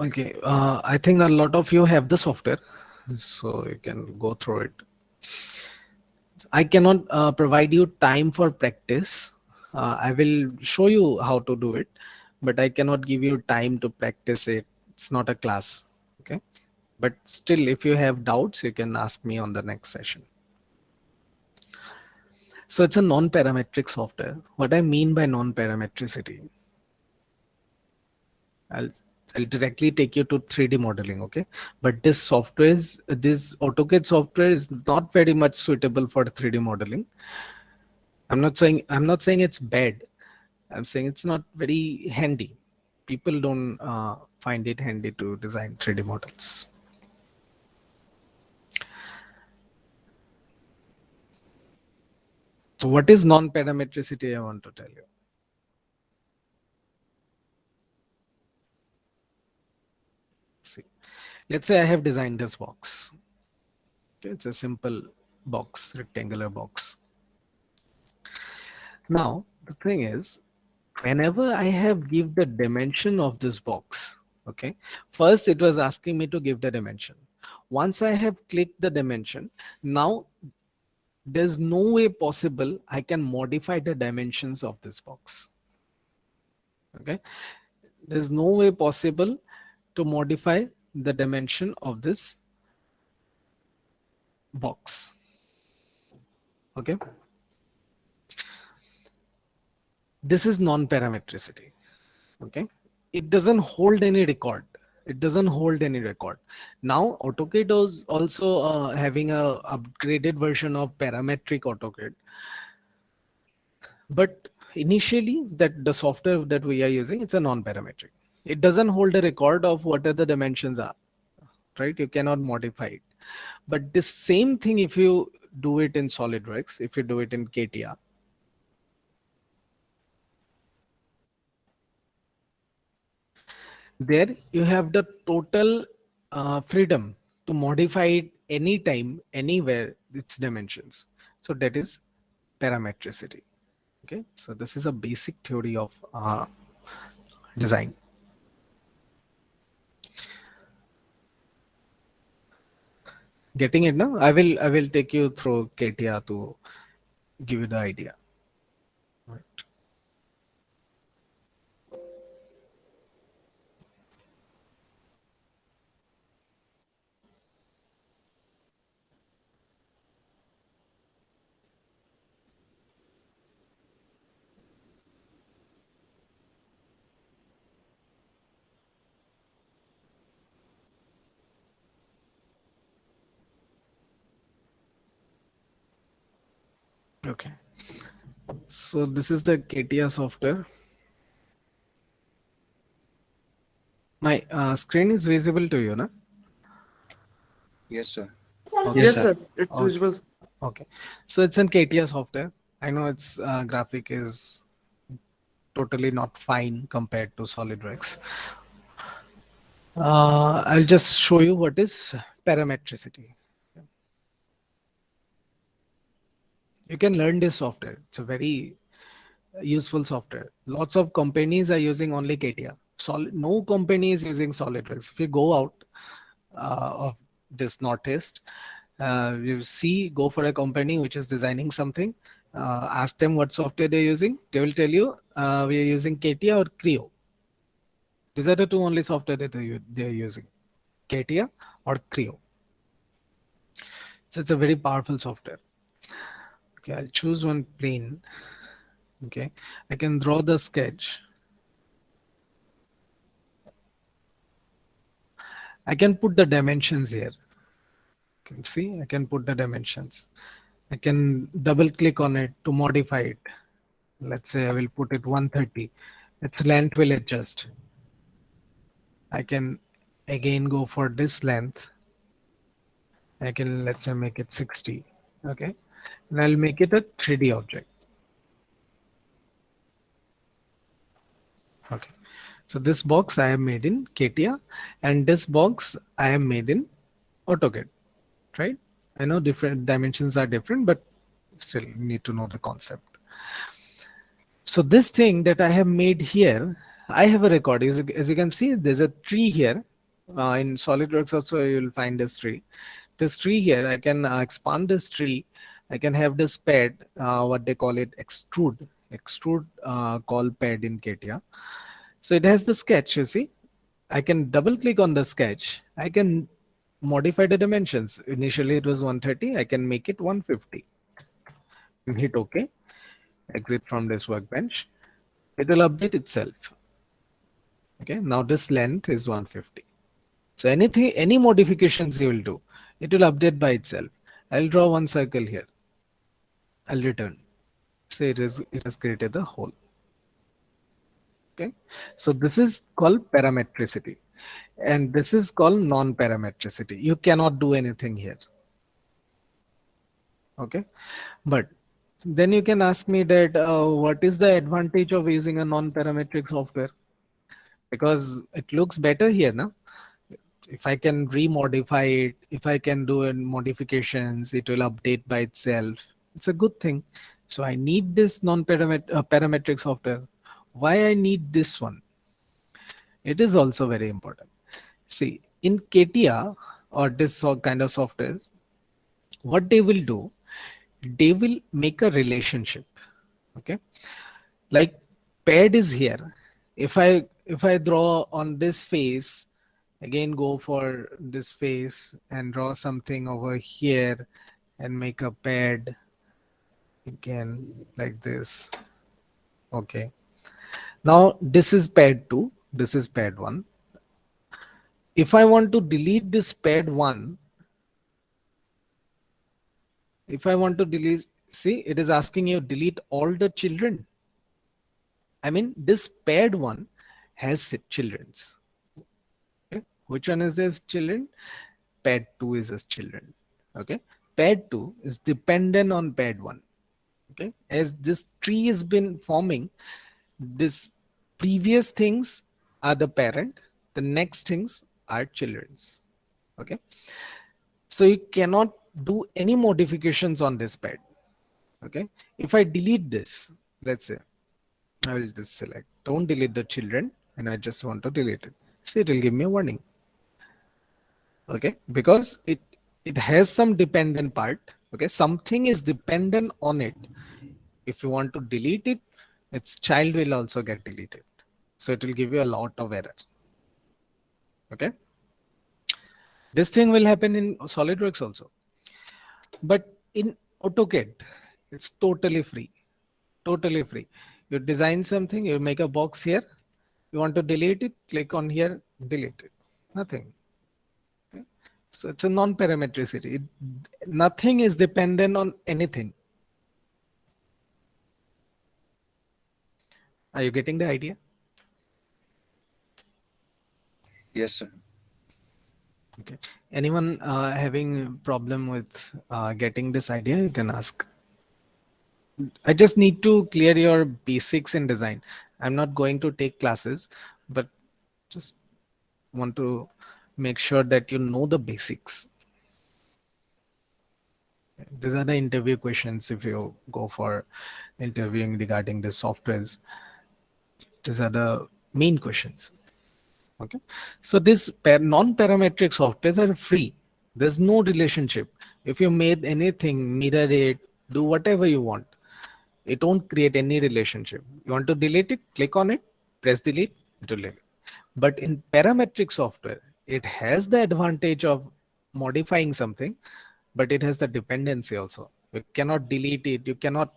Okay, I think a lot of you have the software, so you can go through it. I cannot provide you time for practice. I will show you how to do it, but I cannot give you time to practice it. It's not a class. Okay, but still, if you have doubts, you can ask me on the next session. So it's a non-parametric software. What I mean by non-parametricity, I'll directly take you to 3D modeling, okay? But this AutoCAD software is not very much suitable for 3D modeling. I'm not saying it's bad. I'm saying it's not very handy. People don't find it handy to design 3D models. So what is non-parametricity? I want to tell you. See, let's say I have designed this box. Okay, it's a simple box, rectangular box. Now, the thing is, whenever I have give the dimension of this box, okay, first it was asking me to give the dimension. Once I have clicked the dimension, now there's no way possible I can modify the dimensions of this box. Okay, there's no way possible to modify the dimension of this box. Okay, this is non-parametricity. Okay, it doesn't hold any record. It doesn't hold any record. Now AutoCAD is also having a upgraded version of parametric AutoCAD, but initially that the software that we are using, it's a non-parametric. It doesn't hold a record of what are the dimensions are, right? You cannot modify it. But the same thing if you do it in SolidWorks, if you do it in CATIA, there you have the total freedom to modify it anytime, anywhere, its dimensions. So that is parametricity. Okay, so this is a basic theory of design. Getting it now? I will take you through KTR to give you the idea. Right. Okay. So this is the KTR software. My screen is visible to you, na? Yes, sir. Okay. Yes, Yes, sir. sir. It's Okay. visible. Okay. So it's in KTR software. I know its graphic is totally not fine compared to SolidWorks. I'll just show you what is parametricity. You can learn this software. It's a very useful software. Lots of companies are using only KTR. No company is using SolidWorks. If you go out of this Northeast, you see, go for a company which is designing something. Ask them what software they're using. They will tell you we are using KTR or Creo. These are the two only software that they're using, KTR or Creo. So it's a very powerful software. Okay, I'll choose one plane. Okay, I can draw the sketch. I can put the dimensions here. You can see, I can put the dimensions. I can double click on it to modify it. Let's say I will put it 130. Its length will adjust. I can again go for this length. I can, let's say, make it 60. Okay, and I'll make it a 3D object. Okay, so this box I have made in KTR, and this box I have made in AutoCAD, right? I know different dimensions are different, but still you need to know the concept. So this thing that I have made here, I have a record. As you can see, there's a tree here. In SolidWorks also you'll find this tree. This tree here, I can expand this tree. I can have this pad, what they call it, extrude call pad in KTR. So it has the sketch, you see. I can double click on the sketch. I can modify the dimensions. Initially it was 130. I can make it 150. And hit OK. Exit from this workbench. It will update itself. Okay, now this length is 150. So any modifications you will do, it will update by itself. I'll draw one circle here. I'll return. So it has created the hole. Okay, so this is called parametricity, and this is called non-parametricity. You cannot do anything here. Okay, but then you can ask me that what is the advantage of using a non-parametric software? Because it looks better here, now. If I can remodify it, if I can do modifications, it will update by itself. It's a good thing. So I need this non-parametric software. Why I need this one? It is also very important. See, in KTR or this kind of softwares, what they will do, they will make a relationship. Okay, like pad is here. If I draw on this face, again go for this face and draw something over here and make a pad again like this. Okay, now this is pad 2, this is pad 1. If I want to delete this pad 1, if I want to delete, see, it is asking you delete all the children. I mean, this pad 1 has children's. Okay, which one is this children? Pad 2 is his children. Okay, pad 2 is dependent on pad 1. Okay, as this tree has been forming, this previous things are the parent, the next things are children's. Okay, so you cannot do any modifications on this pad. Okay, if I delete this, let's say I will just select don't delete the children and I just want to delete it, so it will give me a warning. Okay, because it has some dependent part. Okay, something is dependent on it. If you want to delete it, its child will also get deleted. So it will give you a lot of error. Okay, this thing will happen in SolidWorks also, but in AutoCAD, it's totally free. Totally free. You design something, you make a box here, you want to delete it, click on here, delete it. Nothing. Okay? So it's a non-parametricity. Nothing is dependent on anything. Are you getting the idea? Yes, sir. Okay. Anyone having problem with getting this idea, you can ask. I just need to clear your basics in design. I'm not going to take classes, but just want to make sure that you know the basics. These are the interview questions if you go for interviewing regarding the softwares. These are the main questions. Okay, so this non-parametric softwares are free. There's no relationship. If you made anything, mirror it, do whatever you want. It won't create any relationship. You want to delete it, click on it, press delete, it will delete. But in parametric software, it has the advantage of modifying something, but it has the dependency also. You cannot delete it. You cannot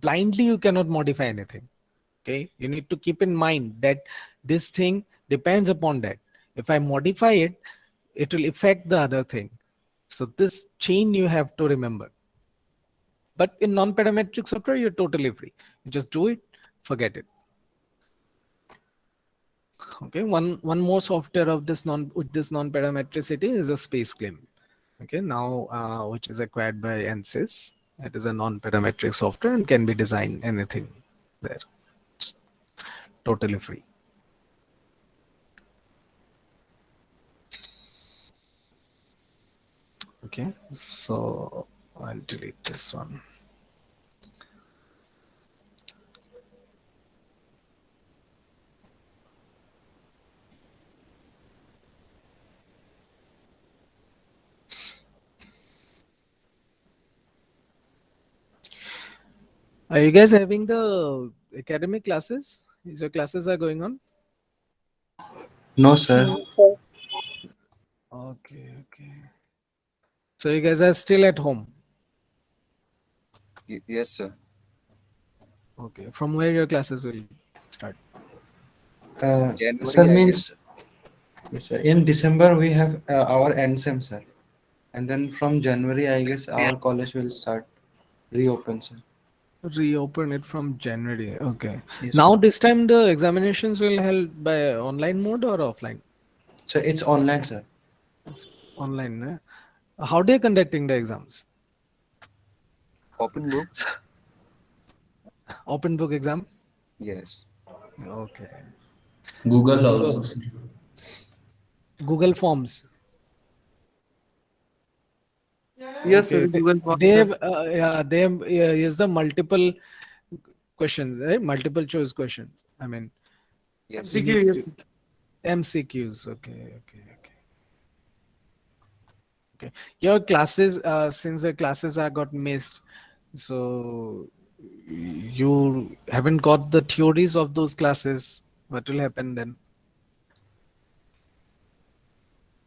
blindly, you cannot modify anything. Okay, you need to keep in mind that this thing depends upon that. If I modify it, it will affect the other thing. So this chain you have to remember. But in non-parametric software, you're totally free. You just do it, forget it. Okay, one more software of this non-parametricity is a space claim. Okay, now which is acquired by ANSYS. It is a non-parametric software and can be designed anything there. It's totally free. Okay, so I'll delete this one. Are you guys having the academic classes? Is your classes are going on? No, sir. Okay, okay. So you guys are still at home. Yes, sir. Okay. From where your classes will start? Sir, January, I guess. means yes, sir. In December we have our end sem, sir, and then from January, I guess our college will start reopen, sir. Reopen it from January. Okay. Yes, Now sir. this time the examinations will held by online mode or offline? So it's online, sir. It's online. How they are conducting the exams? Open book. Open book exam? Yes. Okay. Google So also, sir. Google Forms. Yes, sir. Okay. Google Form, They sir. have they have used the multiple questions, right? Multiple choice questions. I mean, Yes. you MCQ, need yes, to sir. MCQs. Okay. Okay. Your classes, since the classes are got missed, so you haven't got the theories of those classes. What will happen then?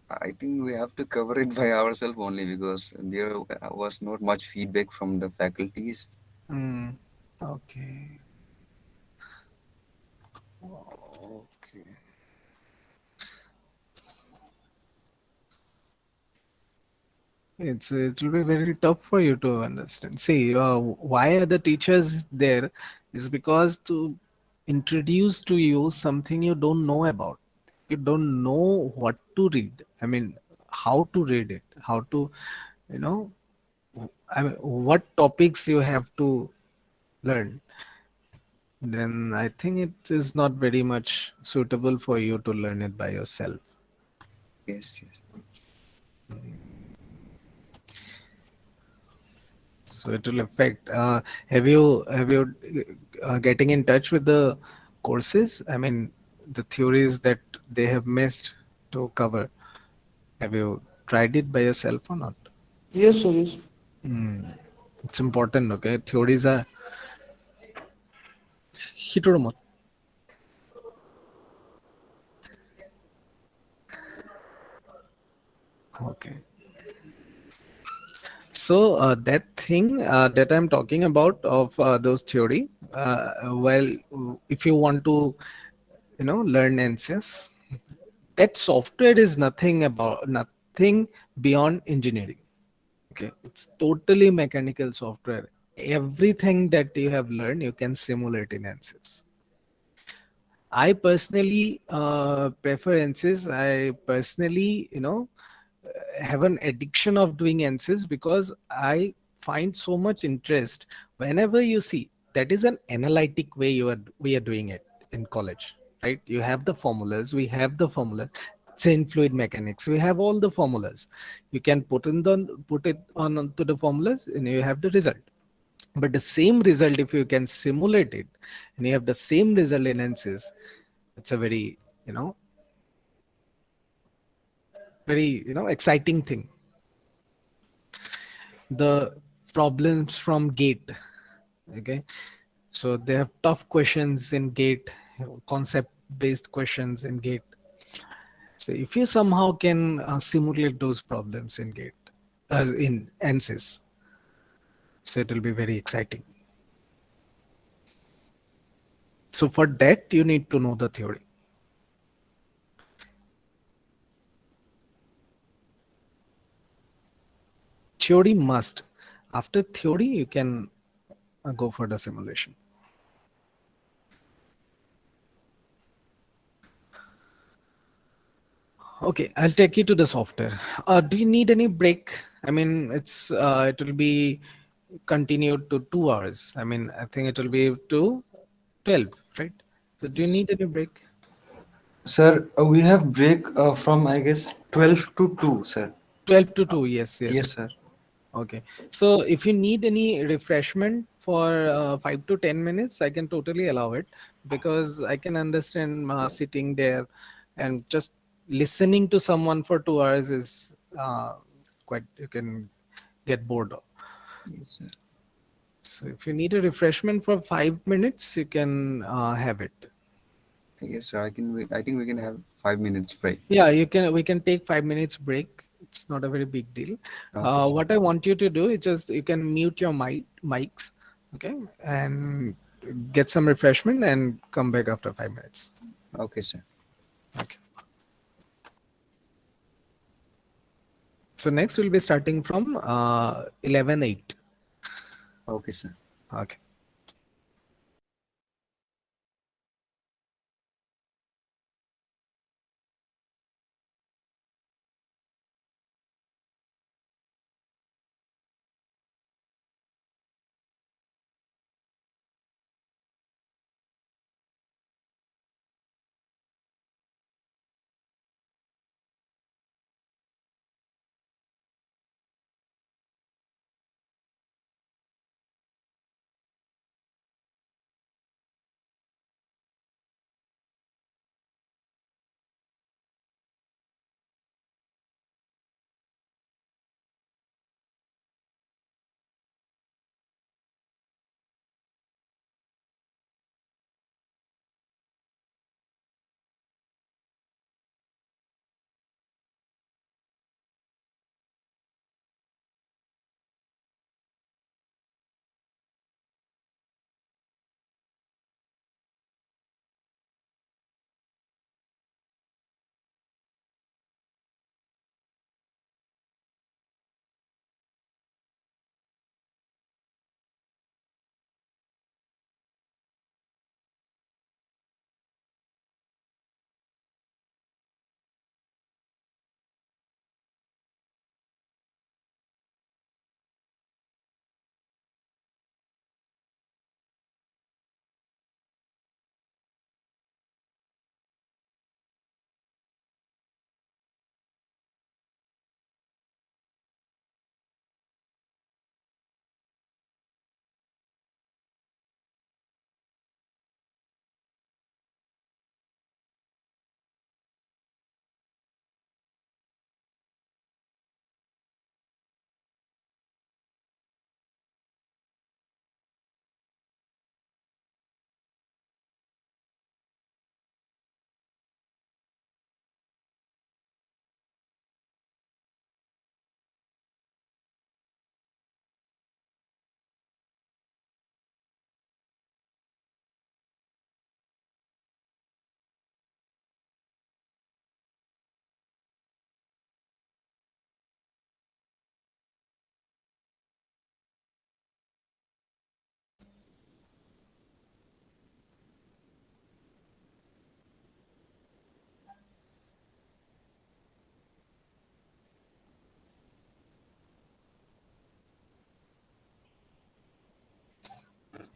I think we have to cover it by ourselves only because there was not much feedback from the faculties. Hmm. Okay. Okay. It will be very tough for you to understand. See, why are the teachers there? Is because to introduce to you something you don't know about. You don't know what to read. I mean, how to read it, how to, you know, I mean, what topics you have to learn. Then I think it is not very much suitable for you to learn it by yourself. Yes, yes. So it will affect. Have you getting in touch with the courses? I mean, the theories that they have missed to cover. Have you tried it by yourself or not? Yes, sir. Yes. It's important, okay? Theories are hitodomot. Okay. So that thing that I'm talking about of those theory, well, if you want to, learn ANSYS, that software is nothing beyond engineering. Okay, it's totally mechanical software. Everything that you have learned, you can simulate in ANSYS. I personally prefer ANSYS. I personally, have an addiction of doing ANSYS because I find so much interest whenever you see that is an analytic way we are doing it in college, right? You have the formulas, we have the formula. It's in fluid mechanics. We have all the formulas. You can put it on onto the formulas, and you have the result. But the same result, if you can simulate it, and you have the same result in ANSYS, it's a very, you know, very exciting thing. The problems from gate, okay, so they have tough questions in gate, concept based questions in gate. So if you somehow can simulate those problems in gate, in ANSYS, so it will be very exciting. So for that you need to know the theory. Theory must. After theory you can go for the simulation. Okay, I'll take you to the software. Do you need any break? I mean, it will be continued to 2 hours. I mean, I think it will be to 12, right? So do you Yes. need any break? Sir, we have break from I guess 12 to 2, sir. 12 to 2, yes, Yes, yes. sir. Okay. So if you need any refreshment for 5 to 10 minutes, I can totally allow it, because I can understand sitting there and just listening to someone for 2 hours is quite, you can get bored of. Yes, sir. So if you need a refreshment for 5 minutes, you can have it. Yes, sir. I think we can have 5 minutes break. Yeah, we can take 5 minutes break. It's not a very big deal. Okay, sir. What I want you to do is just you can mute your mics, okay, and get some refreshment and come back after 5 minutes. Okay, sir. Okay. So next we'll be starting from 11:08. Okay, sir. Okay.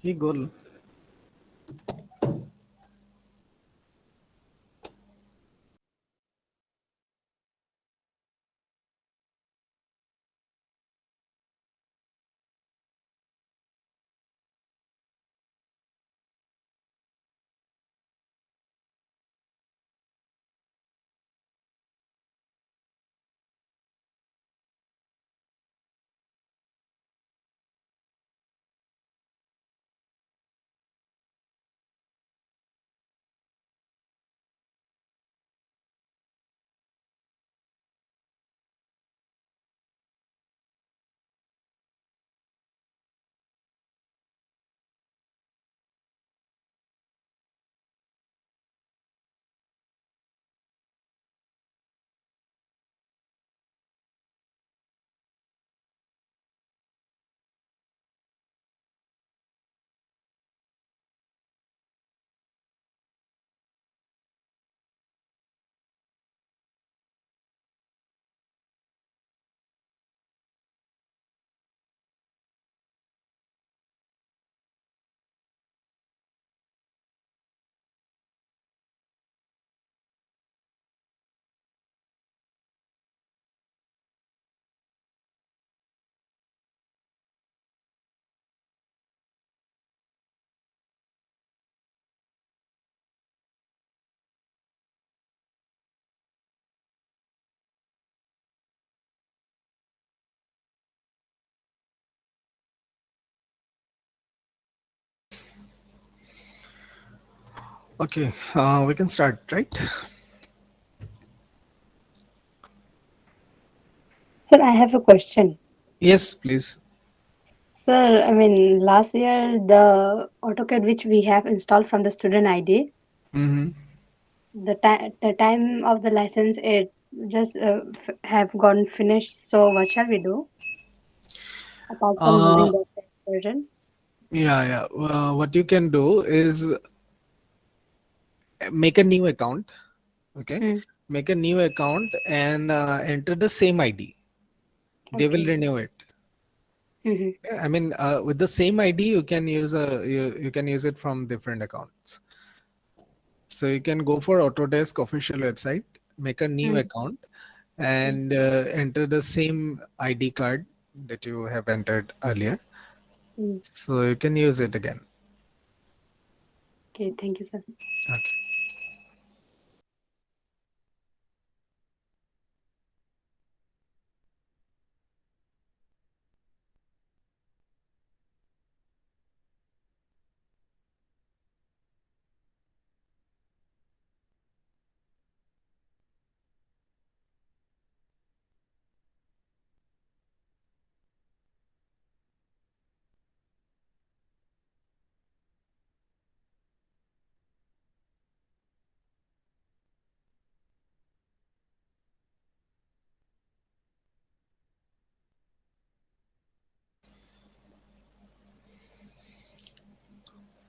He goal. Okay, we can start, right? Sir, I have a question. Yes, please. Sir, I mean, last year the AutoCAD which we have installed from the student ID, Mm-hmm. the time of the license it just have gone finished. So what shall we do apart from Uh, using the version? yeah. What you can do is make a new account. Okay, Hmm. make a new account and enter the same ID. They will Okay. renew it. Mm-hmm. Yeah, I mean, with the same ID, you can use it from different accounts. So you can go for Autodesk official website, make a new Mm-hmm. account, and enter the same ID card that you have entered earlier. Mm-hmm. So you can use it again. Okay, thank you, sir. Okay.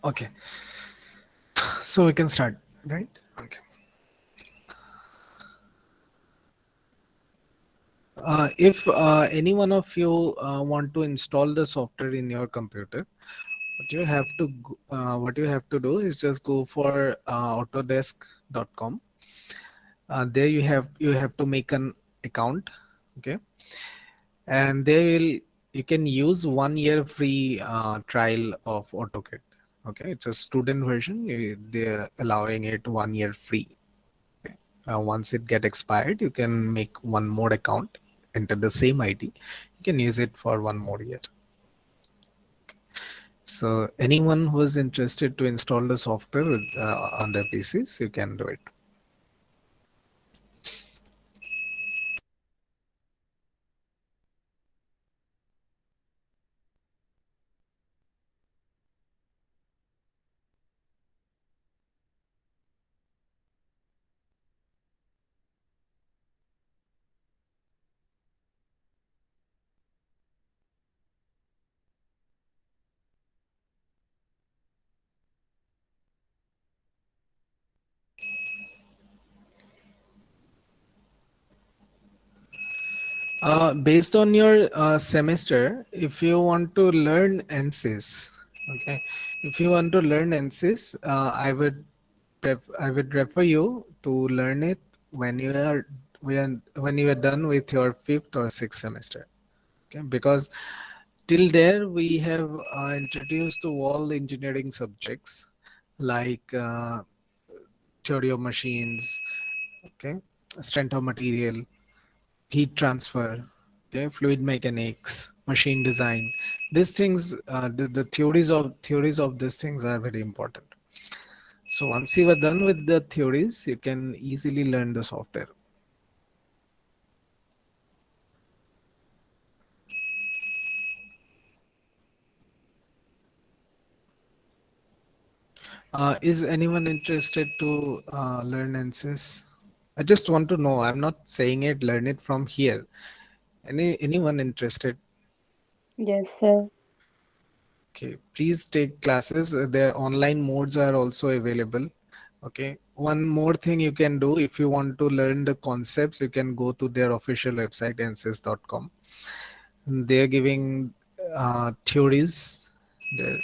Okay. So we can start, right? Okay. If any one of you want to install the software in your computer, what you have to do is just go for autodesk.com. There you have to make an account. Okay, and there will you can use 1 year free trial of AutoCAD. Okay, it's a student version. They're allowing it 1 year free. Okay. Once it get expired, you can make one more account, enter the same ID. You can use it for 1 more year. So anyone who is interested to install the software on their PCs, you can do it. Based on your semester, if you want to learn ANSYS, Okay, if you want to learn ANSYS, I would refer you to learn it when when you are done with your fifth or sixth semester. Okay, because till there we have introduced to all engineering subjects like theory of machines, okay, strength of material, heat transfer, okay, fluid mechanics, machine design. These things, the theories of these things are very important. So once you are done with the theories, you can easily learn the software. Is anyone interested to learn ANSYS? I just want to know. I'm not saying it. Learn it from here. Anyone interested? Yes, sir. Okay, please take classes. Their online modes are also available. Okay. One more thing you can do if you want to learn the concepts, you can go to their official website ansys.com. They're giving theories. They're,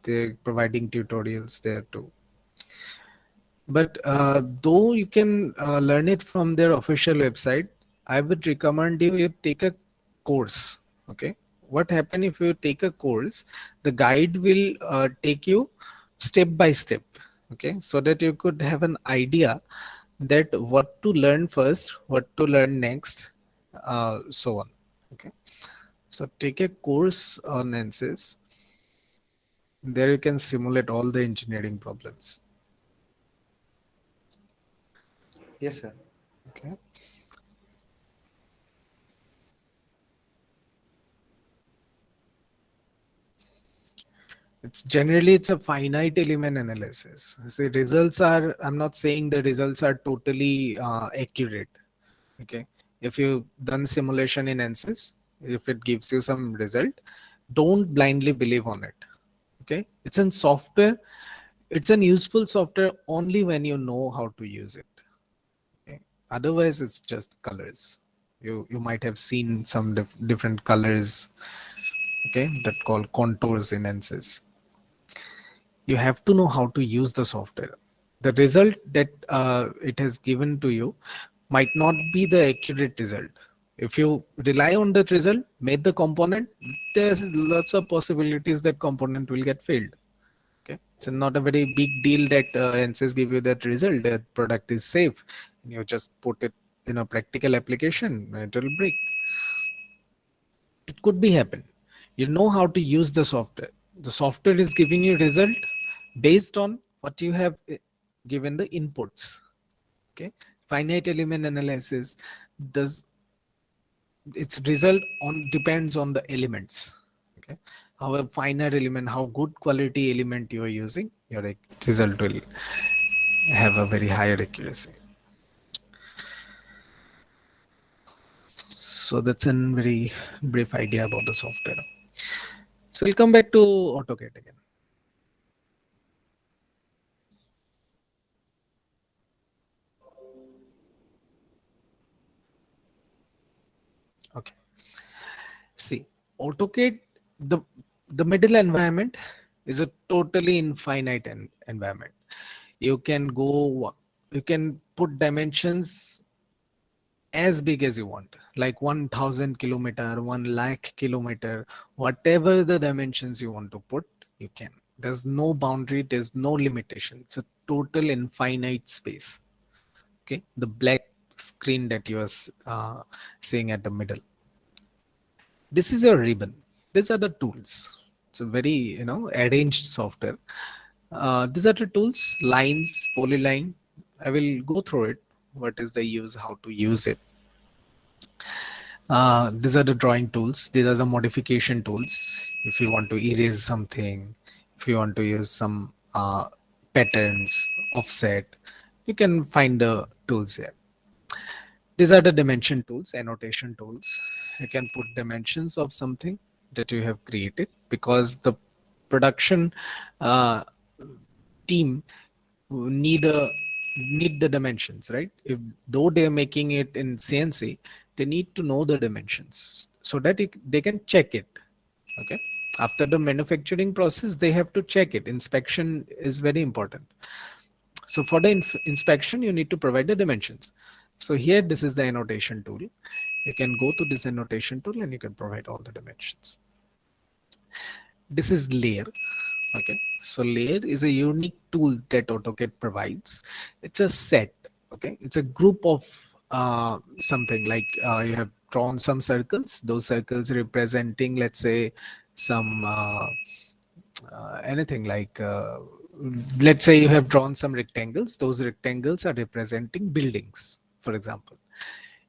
they're providing tutorials there too. But though you can learn it from their official website, I would recommend you take a course. Okay, what happen if you take a course? The guide will take you step by step. Okay, so that you could have an idea that what to learn first, what to learn next, so on. Okay, so take a course on ANSYS. There you can simulate all the engineering problems. Yes, sir. Okay. It's a finite element analysis. See, results are, I'm not saying the results are totally accurate. Okay. If you done simulation in ANSYS, if it gives you some result, don't blindly believe on it. Okay. It's in software. It's an useful software only when you know how to use it. Okay. Otherwise, it's just colors. You might have seen some different colors. Okay. That called contours in ANSYS. You have to know how to use the software. The result that it has given to you might not be the accurate result. If you rely on that result, make the component, there's lots of possibilities that component will get failed. Okay, it's not a very big deal that ANSYS give you that result, that product is safe, and you just put it in a practical application, it will break. It could be happen. You know how to use the software. The software is giving you result based on what you have given the inputs. Okay, finite element analysis does its result on depends on the elements. Okay, how a finite element, how good quality element you are using, your result will have a very higher accuracy. So that's a very brief idea about the software. So we'll come back to AutoCAD again. Okay. See, AutoCAD, the the middle environment is a totally infinite environment. You can go, you can put dimensions as big as you want, like 1,000 kilometer, 1 lakh kilometer, whatever the dimensions you want to put, you can. There's no boundary, there's no limitation. It's a total infinite space. Okay, the black screen that you are seeing at the middle. This is your ribbon. These are the tools. It's a very arranged software. These are the tools, lines, polyline. I will go through it. What is the use, how to use it. These are the drawing tools. These are the modification tools. If you want to erase something, if you want to use some patterns, offset, you can find the tools here. These are the dimension tools, annotation tools. You can put dimensions of something that you have created, because the production uh, team need the dimensions, right? If though they are making it in CNC, they need to know the dimensions so that they can check it. Okay. After the manufacturing process, they have to check it. Inspection is very important. So for the inspection, you need to provide the dimensions. So here, this is the annotation tool. You can go to this annotation tool and you can provide all the dimensions. This is layer. Okay, so layer is a unique tool that AutoCAD provides. It's a set. Okay, it's a group of something like you have drawn some circles. Those circles representing, let's say, some anything like let's say you have drawn some rectangles. Those rectangles are representing buildings, for example.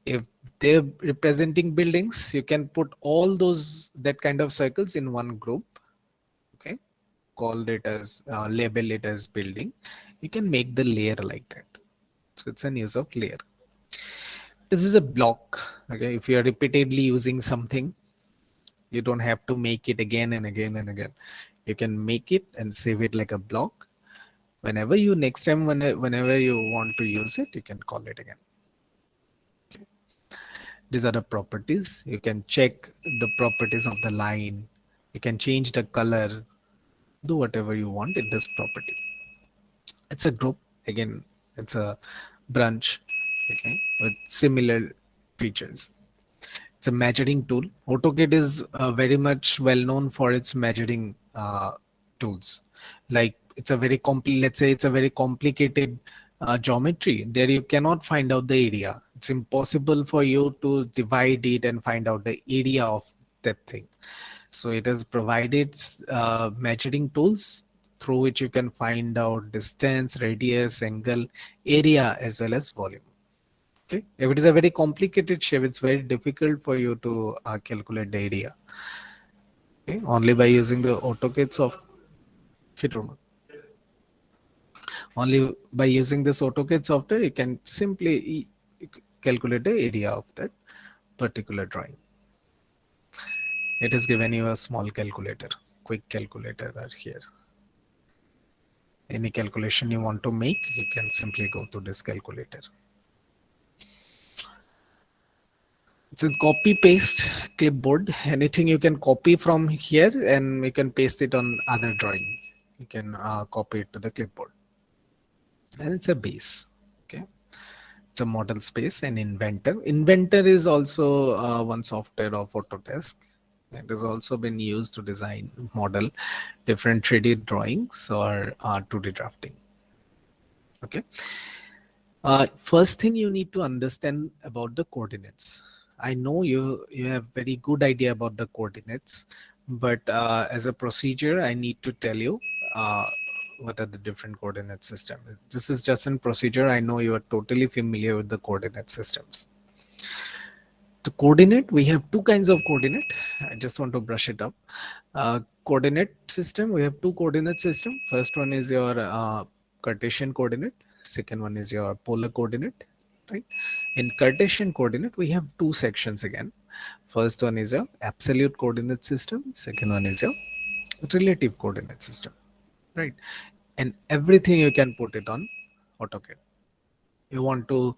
If they're representing buildings, you can put all those that kind of circles in one group. Okay, call it as label it as building. You can make the layer like that. So it's an use of layer. This is a block. Okay, if you are repeatedly using something, you don't have to make it again and again and again. You can make it and save it like a block. Whenever you next time, whenever you want to use it, you can call it again. Okay. These are the properties. You can check the properties of the line. You can change the color, do whatever you want in this property. It's a group. Again, it's a branch, okay, with similar features. It's a measuring tool. AutoCAD is very much well known for its measuring tools. Like it's a very let's say it's a very complicated geometry. There you cannot find out the area. It's impossible for you to divide it and find out the area of that thing. So it has provided measuring tools through which you can find out distance, radius, angle, area, as well as volume. Okay, if it is a very complicated shape, it's very difficult for you to calculate the area. Okay, only by using the AutoCAD software. Only by using this AutoCAD software, you can simply calculate the area of that particular drawing. It has given you a small calculator, quick calculator are here. Any calculation you want to make, you can simply go to this calculator. It's a copy paste clipboard. Anything you can copy from here and you can paste it on other drawing. You can copy it to the clipboard. And it's a base. Okay. It's a model space and inventor. Inventor is also one software of Autodesk. It has also been used to design, model different 3D drawings or 2D drafting. Okay. First thing you need to understand about the coordinates. I know you have very good idea about the coordinates, but as a procedure, I need to tell you what are the different coordinate systems. This is just a procedure. I know you are totally familiar with the coordinate systems. The coordinate, we have two kinds of coordinate. I just want to brush it up. Coordinate system, we have two coordinate system. First one is your Cartesian coordinate. Second one is your polar coordinate, right? In Cartesian coordinate, we have two sections again. First one is your absolute coordinate system. Second one is your relative coordinate system, right? And everything you can put it on AutoCAD. You want to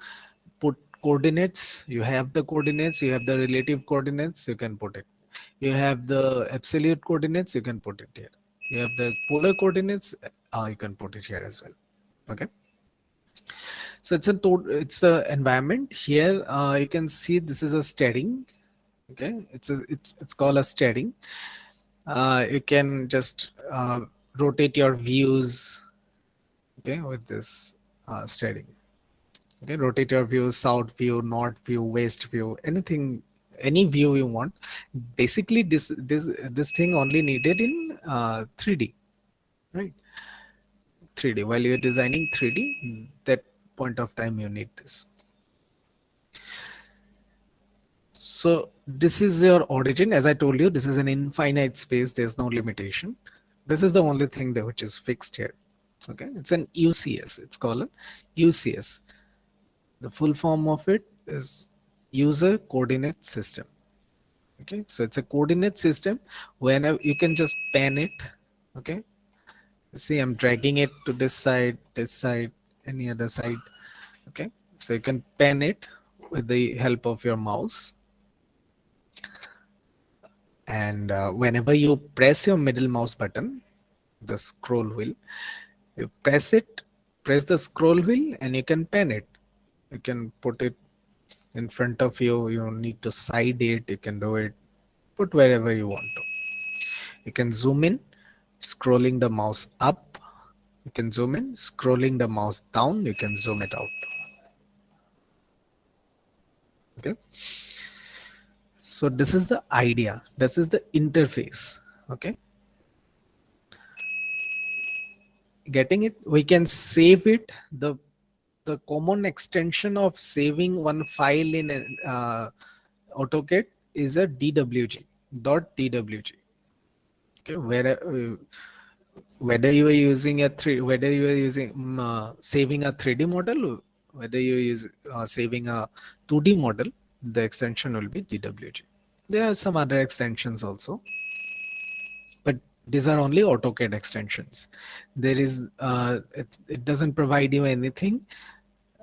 put coordinates, you have the coordinates, you have the relative coordinates, you can put it. You have the absolute coordinates, you can put it here. You have the polar coordinates, you can put it here as well. Okay. So it's a environment here. You can see this is a steading. Okay, it's called a steading. You can just rotate your views. Okay, with this steading. Okay, rotate your view, south view, north view, west view, anything, any view you want. Basically, this thing only needed in 3D, right? 3D. While you're designing 3D, that point of time you need this. So this is your origin. As I told you, this is an infinite space. There's no limitation. This is the only thing that which is fixed here. Okay, it's an UCS. It's called a UCS. The full form of it is user coordinate system. Okay, so it's a coordinate system. Whenever you can just pan it. Okay, see, I'm dragging it to this side, any other side. Okay, so you can pan it with the help of your mouse. And whenever you press your middle mouse button, the scroll wheel, you press the scroll wheel, and you can pan it. You can put it in front of you. You don't need to side it. You can do it, put wherever you want to. You can zoom in, scrolling the mouse up. You can zoom in, scrolling the mouse down. You can zoom it out. Okay. So this is the idea. This is the interface. Okay. Getting it? We can save it. The common extension of saving one file in AutoCAD is a DWG, .dwg. Okay, whether you are using whether you are using saving a 3D model, whether you use saving a 2D model, the extension will be DWG. There are some other extensions also, but these are only AutoCAD extensions. There is it doesn't provide you anything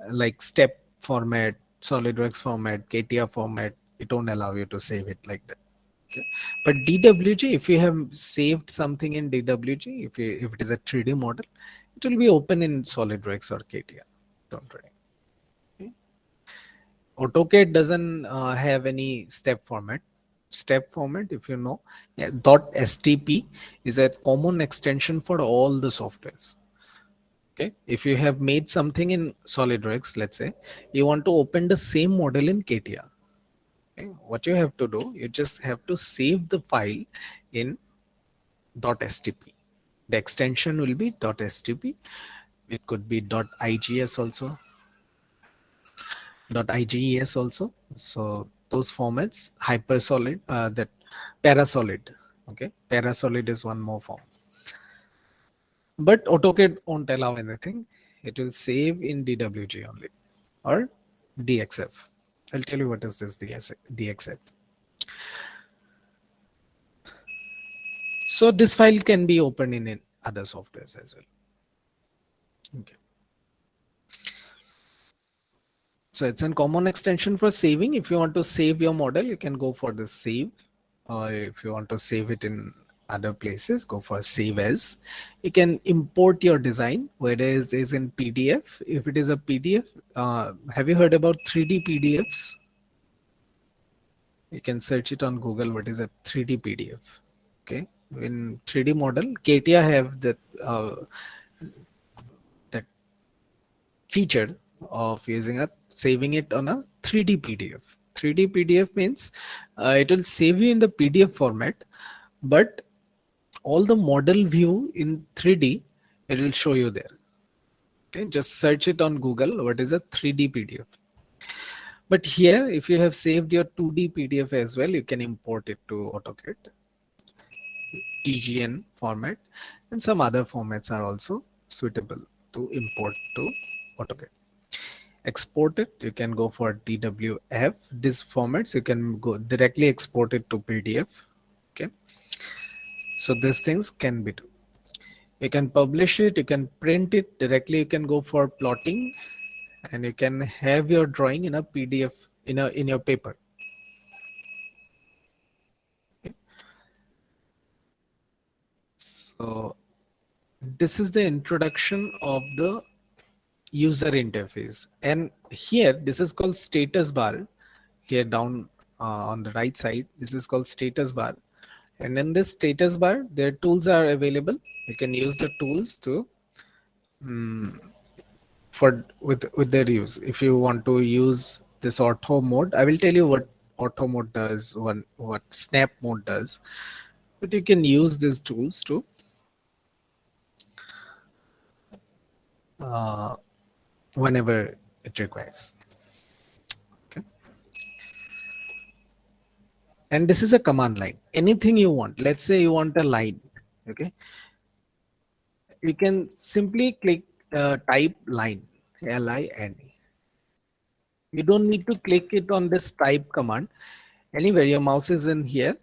like step format, SolidWorks format, CATIA format. It don't allow you to save it like that. Okay. But DWG, if you have saved something in DWG, if it is a 3D model, it will be open in SolidWorks or CATIA. Don't worry. Okay. AutoCAD doesn't have any step format. Step format, if you know, yeah, .stp is a common extension for all the softwares. Okay, if you have made something in SolidWorks, let's say you want to open the same model in CATIA. Okay, what you have to do, you just have to save the file in .stp. The extension will be .stp. It could be .igs also, .iges also. So those formats, hypersolid, that parasolid. Okay, parasolid is one more form. But AutoCAD won't allow anything. It will save in DWG only or DXF. I'll tell you what is this DXF. So this file can be opened in other softwares as well. Okay. So it's a common extension for saving. If you want to save your model, you can go for the save. Or if you want to save it in other places, go for save as. You can import your design, whether it is in PDF. If it is a PDF, have you heard about 3D PDFs? You can search it on Google. What is a 3D PDF? Okay, in 3D model, CATIA have that that feature of using a saving it on a 3D PDF. 3D PDF means it will save you in the PDF format, but all the model view in 3D, it will show you there. Okay, just search it on Google. What is a 3D PDF? But here, if you have saved your 2D PDF as well, you can import it to AutoCAD, TGN format, and some other formats are also suitable to import to AutoCAD. Export it, you can go for DWF. These formats, you can go directly export it to PDF. Okay. So these things can be done. You can publish it, you can print it directly, you can go for plotting, and you can have your drawing in a PDF in your paper. Okay. So this is the introduction of the user interface, and here this is called status bar. Here down on the right side, this is called status bar, and in this status bar their tools are available. You can use the tools to for with their use. If you want to use this auto mode, I will tell you what auto mode does, what snap mode does, but you can use these tools to whenever it requires. Okay. And this is a command line. Anything you want, let's say you want a line. Okay, you can simply click type line, LINE. You don't need to click it on this type command. Anywhere your mouse is in here,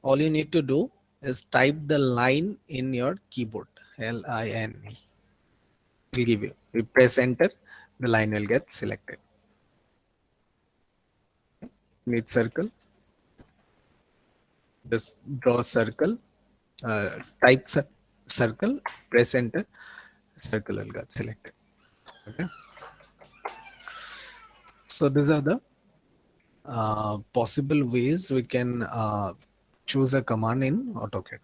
all you need to do is type the line in your keyboard, LINE. Will give you. You press enter, the line will get selected. Need circle. Just draw a circle, type circle, press enter, circle will get selected. Okay. So these are the possible ways we can choose a command in AutoCAD.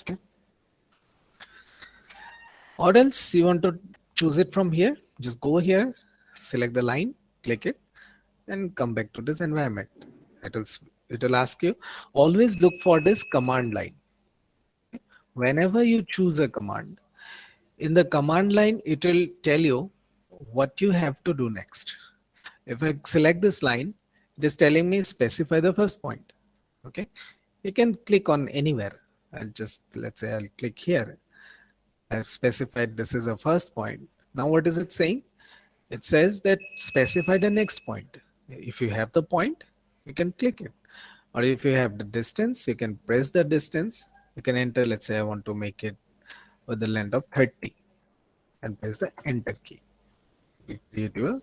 Okay. Or else you want to choose it from here, just go here, select the line, click it, and come back to this environment. It will ask you, always look for this command line. Whenever you choose a command, in the command line, it will tell you what you have to do next. If I select this line, it is telling me specify the first point. Okay. You can click on anywhere. Let's say I'll click here. I've specified this is a first point. Now what is it saying? It says that specify the next point. If you have the point, you can click it. Or if you have the distance, you can press the distance. You can enter, let's say I want to make it with the length of 30 and press the enter key. It create your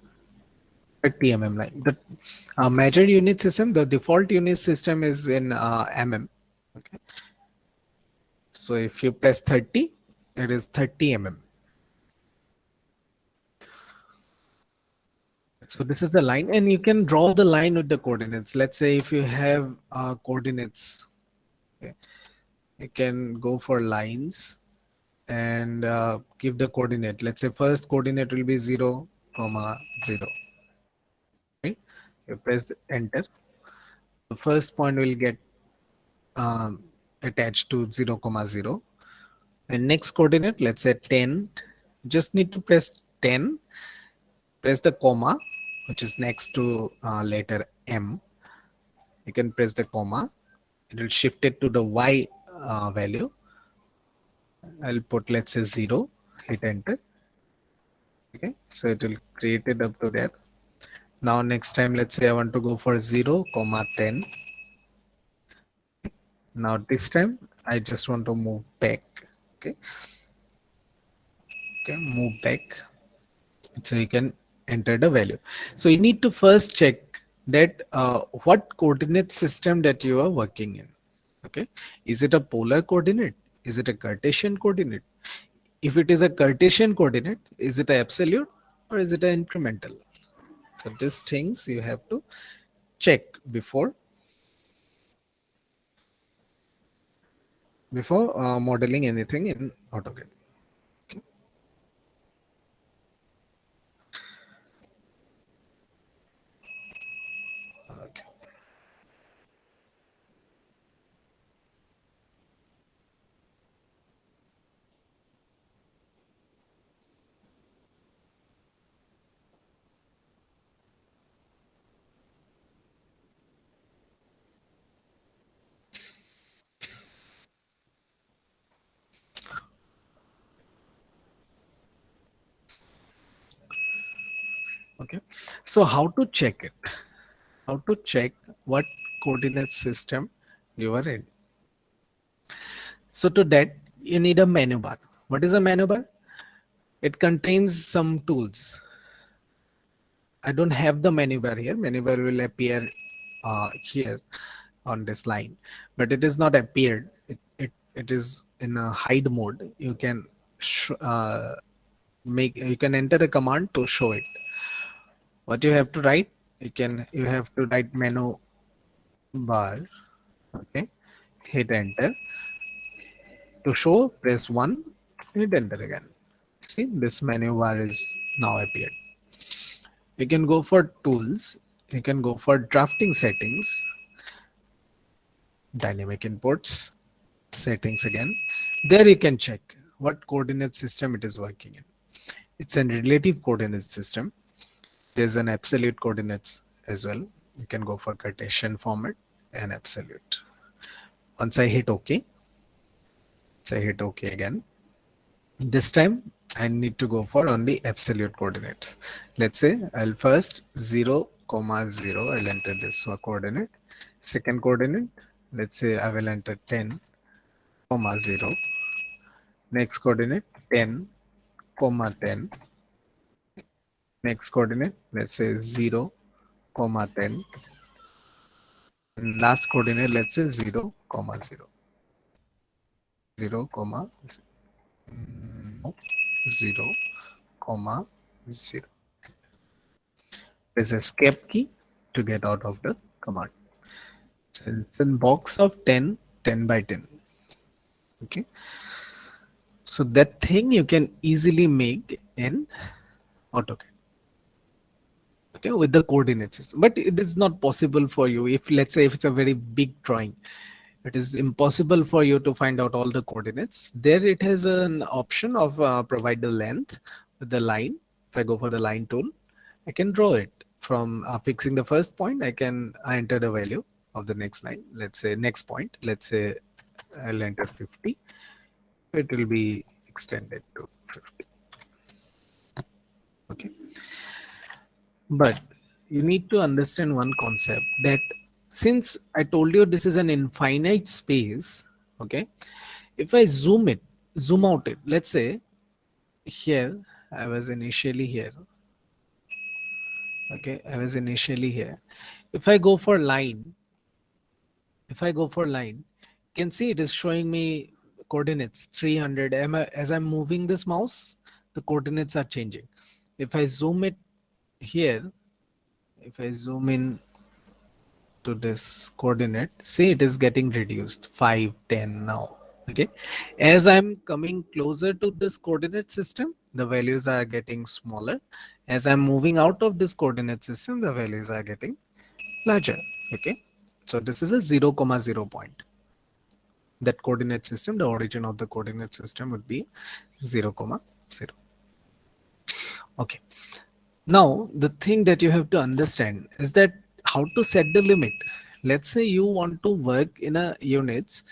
30 mm line. The measured unit system, the default unit system is in mm. Okay. So if you press 30, it is 30 mm. So this is the line, and you can draw the line with the coordinates. Let's say if you have coordinates, okay, you can go for lines and give the coordinate. Let's say first coordinate will be 0, 0. Right? You press enter. The first point will get attached to 0, 0. And next coordinate, let's say 10. Just need to press 10. Press the comma, which is next to letter M. You can press the comma. It will shift it to the Y value. I'll put, let's say 0. Hit enter. Okay, so it will create it up to there. Now next time, let's say I want to go for 0, 10. Now this time I just want to move back. Okay, move back. So you can enter the value. So you need to first check that what coordinate system that you are working in. Okay, is it a polar coordinate? Is it a Cartesian coordinate? If it is a Cartesian coordinate, is it an absolute or is it an incremental? So these things you have to check before modeling anything in AutoCAD. Okay. Okay. Okay, so how to check it? How to check what coordinate system you are in? So to that, you need a menu bar. What is a menu bar? It contains some tools. I don't have the menu bar here. Menu bar will appear here on this line, but it is not appeared. It is in a hide mode. You can you can enter a command to show it. What you have to write? You have to write menu bar. Okay, hit enter. To show, press 1, hit enter again. See, this menu bar is now appeared. You can go for tools. You can go for drafting settings, dynamic imports, settings again. There you can check what coordinate system it is working in. It's a relative coordinate system. There's an absolute coordinates as well. You can go for Cartesian format and absolute. Once I hit OK, so I hit OK again. This time I need to go for only absolute coordinates. Let's say I'll first 0, 0. I'll enter this coordinate. Second coordinate, let's say I will enter 10, 0. Next coordinate 10, 10. Next coordinate, let's say 0, 10. And last coordinate, let's say 0, comma 0. 0, comma 0. No, 0, comma 0. Press escape key to get out of the command. So it's a box of 10, 10 by 10. Okay. So that thing you can easily make in AutoCAD. Okay, with the coordinate system. But it is not possible for you if, let's say, if it's a very big drawing, it is impossible for you to find out all the coordinates. There it has an option of provide the length with the line. If I go for the line tool, I can draw it from fixing the first point. I enter the value of the next line. Let's say next point. Let's say I'll enter 50. It will be extended to 50. Okay. But you need to understand one concept, that since I told you this is an infinite space, okay, if I zoom out it, let's say here, I was initially here. Okay, I was initially here. If I go for line, you can see it is showing me coordinates 300. As I'm moving this mouse, the coordinates are changing. If I zoom it here, if I zoom in to this coordinate, see it is getting reduced 5, 10 now. Okay, as I'm coming closer to this coordinate system, the values are getting smaller. As I'm moving out of this coordinate system, the values are getting larger. Okay, so this is a 0, 0 point. That coordinate system, the origin of the coordinate system would be 0, 0. Okay, now the thing that you have to understand is that how to set the limit. Let's say you want to work in a units.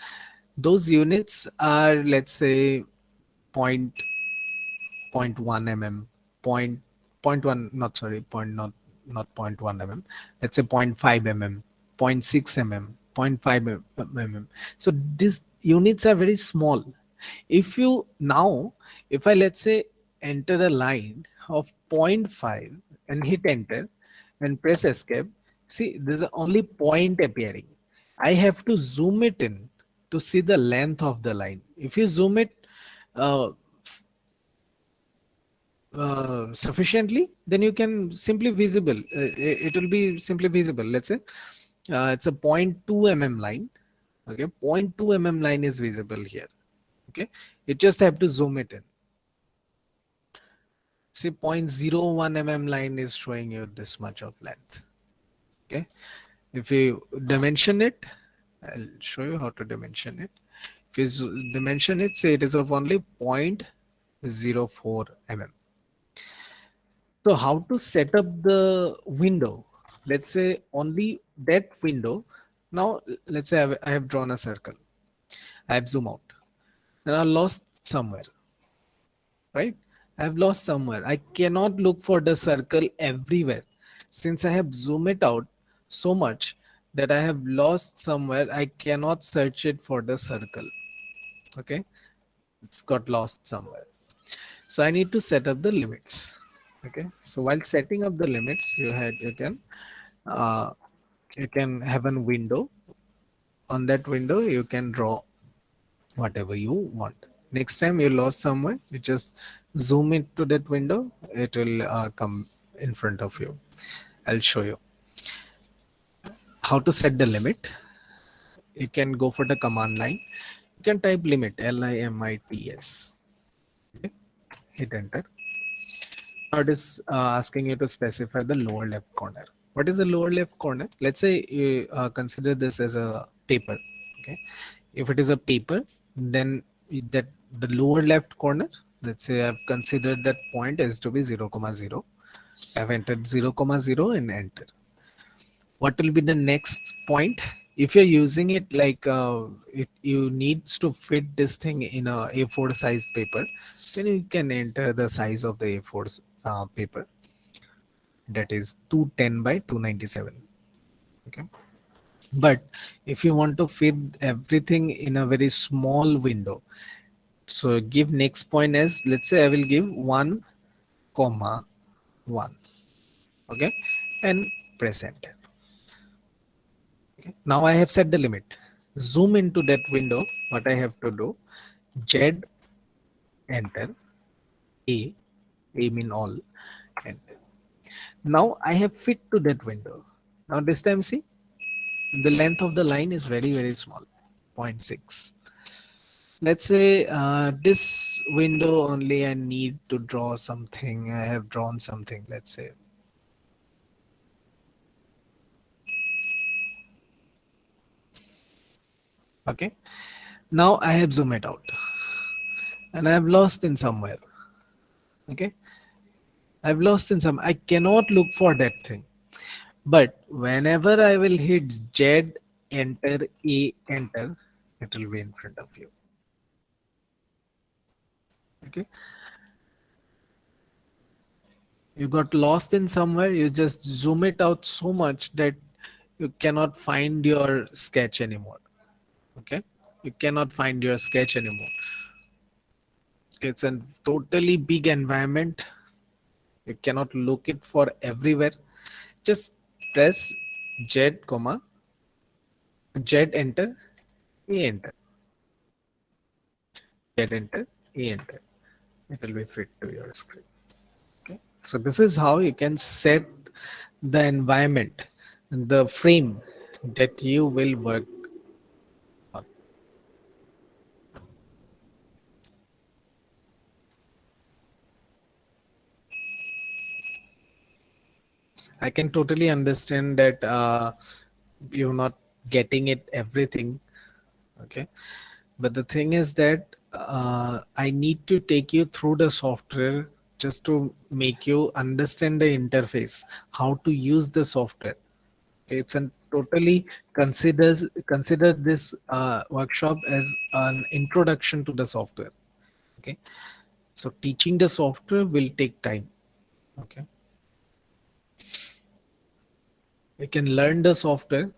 Those units are, let's say, point 0.1 mm, point 1, not sorry, point not 0.1 mm. Let's say 0.5 mm, 0.6 mm, 0.5 mm. So these units are very small. If you now, if I, let's say, enter a line of 0.5 and hit enter and press escape, see there's only point appearing. I have to zoom it in to see the length of the line. If you zoom it uh, sufficiently, then you can simply visible. It will be simply visible. Let's say it's a 0.2 mm line. Okay, 0.2 mm line is visible here. Okay, you just have to zoom it in. See, 0.01 mm line is showing you this much of length. Okay, if you dimension it, I'll show you how to dimension it. If you dimension it, say it is of only 0.04 mm. So how to set up the window? Let's say only that window. Now, let's say I have drawn a circle. I have zoomed out and I lost somewhere, right? I have lost somewhere. I cannot look for the circle everywhere. Since I have zoomed it out so much that I have lost somewhere, I cannot search it for the circle. Okay, it's got lost somewhere. So I need to set up the limits. Okay, so while setting up the limits, uh, you can have a window. On that window, you can draw whatever you want. Next time you lost somewhere, you just zoom into that window. It will come in front of you. I'll show you how to set the limit. You can go for the command line. You can type limit, LIMITS. Okay, hit enter. Now it is asking you to specify the lower left corner. What is the lower left corner? Let's say you consider this as a paper. Okay, if it is a paper, then that the lower left corner, let's say I've considered that point as to be 0, 0. I've entered 0, 0 and enter. What will be the next point? If you're using it like if you needs to fit this thing in a A4 size paper, then you can enter the size of the A4 paper, that is 210 by 297. Okay, but if you want to fit everything in a very small window, so give next point as, let's say I will give 1, 1. Okay, and press enter. Okay. Now I have set the limit. Zoom into that window. What I have to do, Z, enter, A mean all, enter. Now I have fit to that window. Now this time see, the length of the line is very, very small, 0.6. Let's say this window only I need to draw something. I have drawn something, let's say. Okay. Now I have zoomed it out and I have lost in somewhere. Okay. I've lost in some, I cannot look for that thing. But whenever I will hit Z, enter, A, enter, it will be in front of you. Okay. You got lost in somewhere, you just zoom it out so much that you cannot find your sketch anymore. Okay. You cannot find your sketch anymore. It's a totally big environment. You cannot look it for everywhere. Just press Z, comma, Z, enter, A, enter. Z, enter, A, enter. It will be fit to your screen. Okay. So this is how you can set the environment, the frame that you will work on. I can totally understand that you're not getting it everything. Okay. But the thing is that I need to take you through the software just to make you understand the interface, how to use the software. It's a totally consider this workshop as an introduction to the software. Okay. So teaching the software will take time. Okay. You can learn the software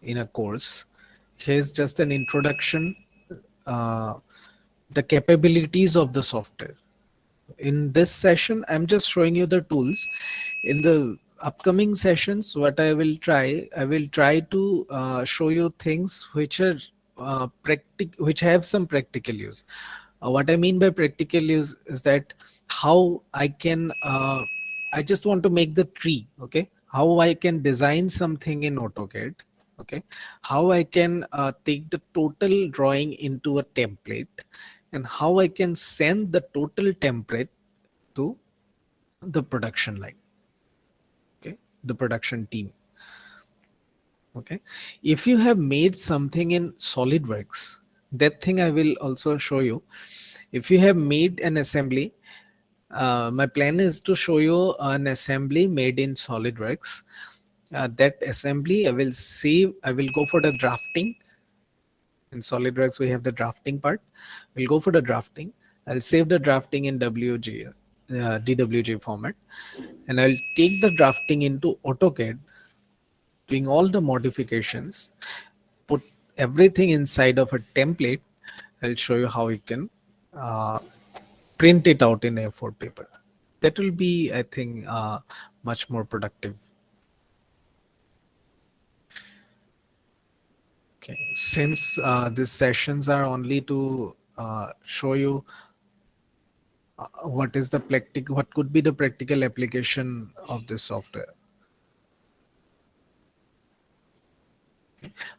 in a course. Here's just an introduction, uh, the capabilities of the software. In this session, I'm just showing you the tools. In the upcoming sessions, what I will try to show you things which are which have some practical use. What I mean by practical use is that how I can, I just want to make the tree, okay? How I can design something in AutoCAD, okay? How I can take the total drawing into a template, and how I can send the total template to the production line, okay? The production team, okay? If you have made something in SolidWorks, that thing I will also show you. If you have made an assembly, my plan is to show you an assembly made in SolidWorks. That assembly I will save, I will go for the drafting. In SolidWorks we have the drafting part. We'll go for the drafting. I'll save the drafting in DWG format, and I'll take the drafting into AutoCAD, doing all the modifications, put everything inside of a template. I'll show you how you can uh, print it out in A4 paper. That will be, I think, much more productive. Okay, since these sessions are only to show you what is the practical, what could be the practical application of this software,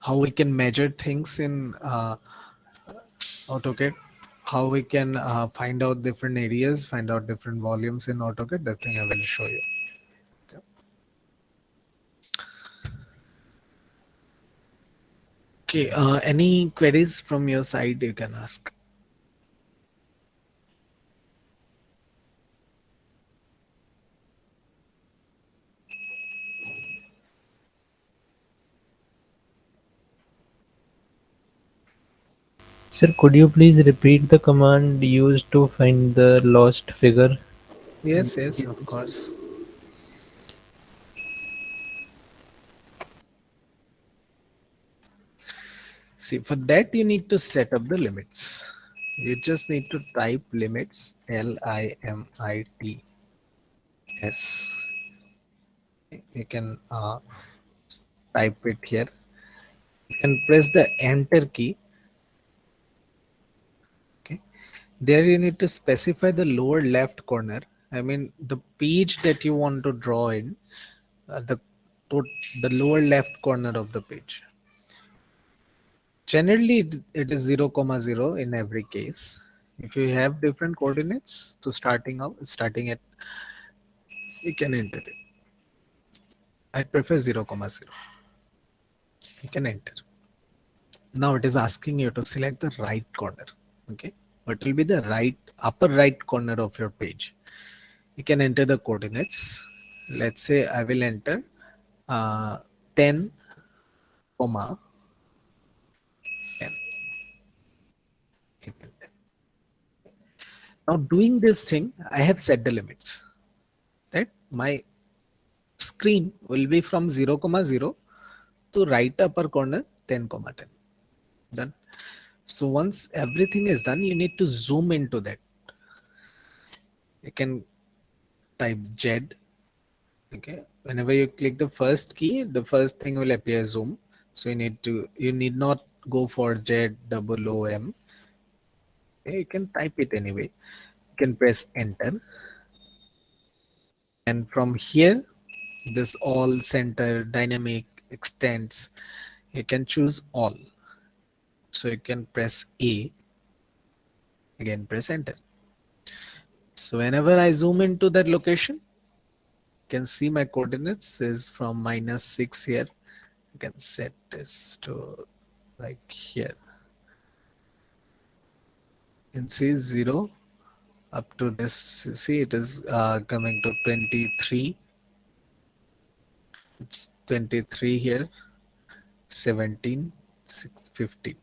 how we can measure things in AutoCAD, how we can find out different areas, find out different volumes in AutoCAD. That thing I will show you. Okay. Okay, any queries from your side you can ask. Sir, could you please repeat the command used to find the lost figure? Yes, yes, of course. See, for that you need to set up the limits. You just need to type limits, LIMITS. You can type it here. and press the enter key. Okay, there you need to specify the lower left corner. I mean the page that you want to draw in, the the lower left corner of the page. Generally it is 0 comma 0 in every case. If you have different coordinates to starting at, you can enter it. I prefer 0 comma 0. You can enter. Now it is asking you to select the right corner. Okay, what will be the right upper right corner of your page? You can enter the coordinates. Let's say I will enter 10 comma 10. Hit enter. Now doing this thing, I have set the limits. That my screen will be from 0 comma 0 to right upper corner 10 comma 10. Done. So once everything is done, you need to zoom into that. You can type Z. Okay, whenever you click the first key, the first thing will appear zoom. So you need not go for Z double O M. Okay, you can type it anyway. You can press enter, and from here, this all center dynamic extends. You can choose all. So you can press A, again press enter. So whenever I zoom into that location, you can see my coordinates is from -6 here. You can set this to like here. You can see 0 up to this. You see it is coming to 23. It's 23 here, 17, 6, 15.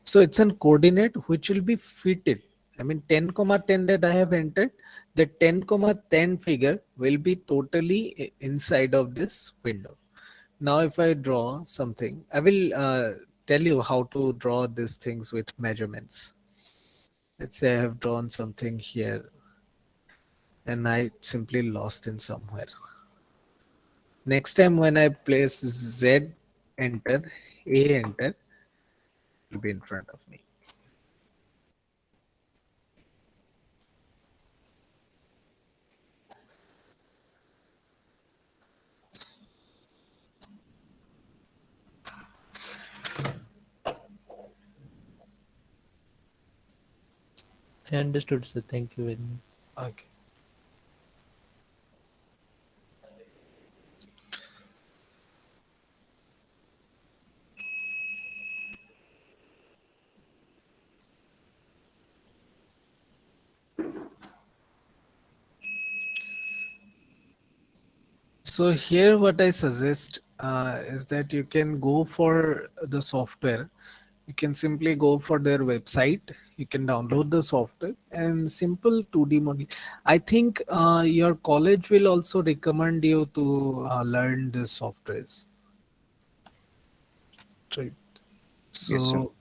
So it's a coordinate which will be fitted. I mean 10 comma 10 that I have entered, the 10 comma 10 figure will be totally inside of this window. Now if I draw something, I will tell you how to draw these things with measurements. Let's say I have drawn something here and I simply lost in somewhere. Next time when I place Z enter, A enter, it will be in front of me. I understood, sir. Thank you very much. Okay. So here what I suggest is that you can go for the software. You can simply go for their website. You can download the software and simple 2D model. I think your college will also recommend you to learn the softwares. Right. Yes, sir. So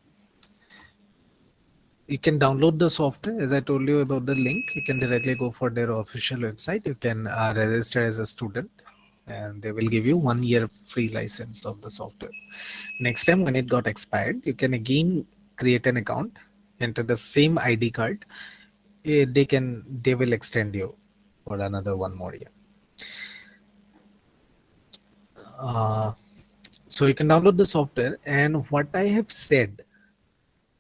you can download the software. As I told you about the link, you can directly go for their official website. You can register as a student and they will give you 1 year free license of the software. Next time when it got expired, you can again create an account, enter the same ID card. They will extend you for another 1 more year. Uh, so you can download the software, and what I have said,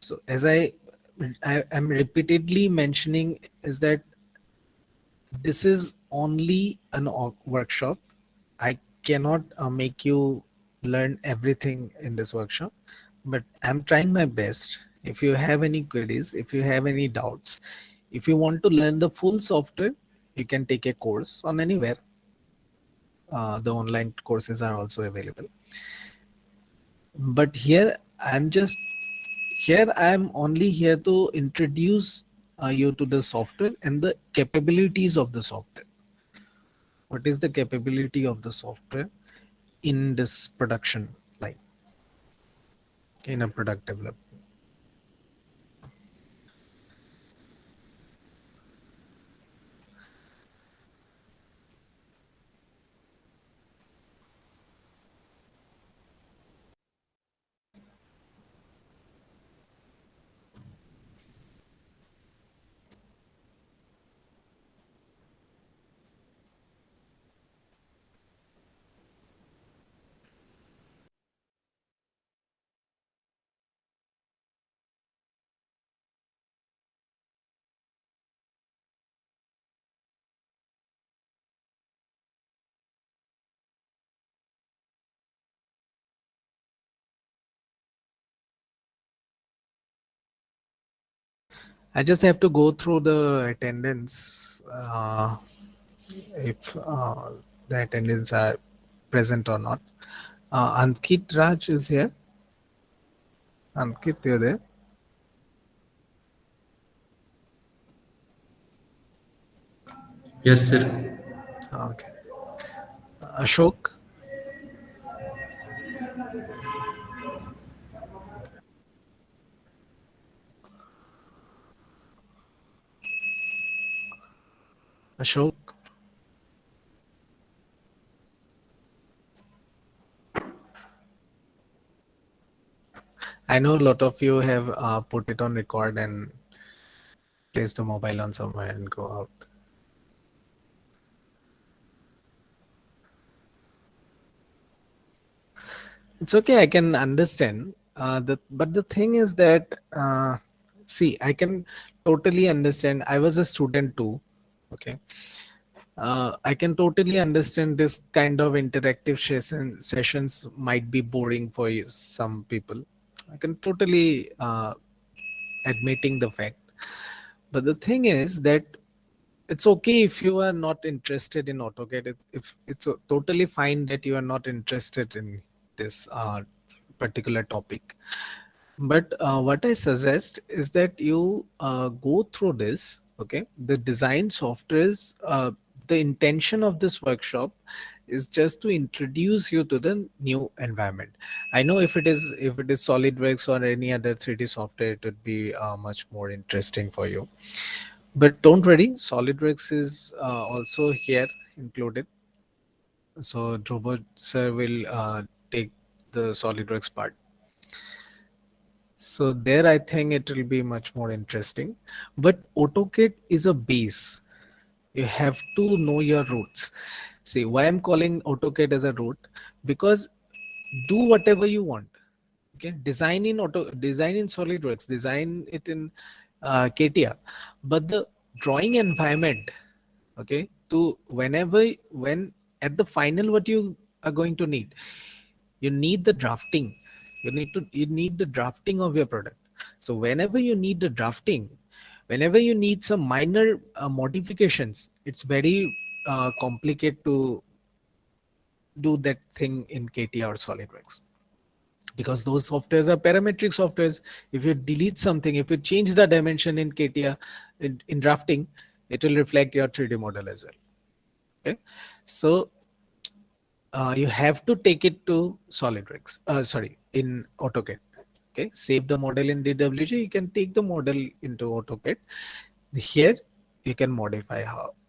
so as I am repeatedly mentioning is that this is only an workshop. I cannot make you learn everything in this workshop, but I'm trying my best. If you have any queries, if you have any doubts, if you want to learn the full software, you can take a course on anywhere. The online courses are also available. But I'm only here to introduce you to the software and the capabilities of the software. What is the capability of the software in this production line, in a product development? I just have to go through the attendance, if the attendants are present or not. Ankit Raj is here. Ankit, you're there? Yes, sir. Okay. Ashok? Ashok? I know a lot of you have put it on record and place the mobile on somewhere and go out. It's okay, I can understand. But the thing is that, see, I can totally understand. I was a student too. Okay. I can totally understand this kind of interactive sessions might be boring for you, some people. I can totally admitting the fact. But the thing is that it's okay if you are not interested in AutoCAD. If it's totally fine that you are not interested in this particular topic. But what I suggest is that you go through this. Okay, the design software is the intention of this workshop is just to introduce you to the new environment. I know if it is SolidWorks or any other 3D software, it would be much more interesting for you. But don't worry, SolidWorks is also here included. So Dhruva sir will take the SolidWorks part. So there I think it will be much more interesting. But AutoCAD is a base. You have to know your roots. See, why I'm calling AutoCAD as a root? Because do whatever you want. Okay, design in SolidWorks, design it in CATIA. But the drawing environment, okay, to when at the final what you are going to need, you need the drafting. You need the drafting of your product. So whenever you need the drafting, whenever you need some minor modifications, it's very complicated to do that thing in CATIA or SolidWorks, because those softwares are parametric softwares. If you delete something, if you change the dimension in CATIA, in drafting, it will reflect your 3D model as well. Okay, so you have to take it to SolidWorks. Sorry, in AutoCAD. Okay, save the model in DWG. You can take the model into AutoCAD. Here, you can modify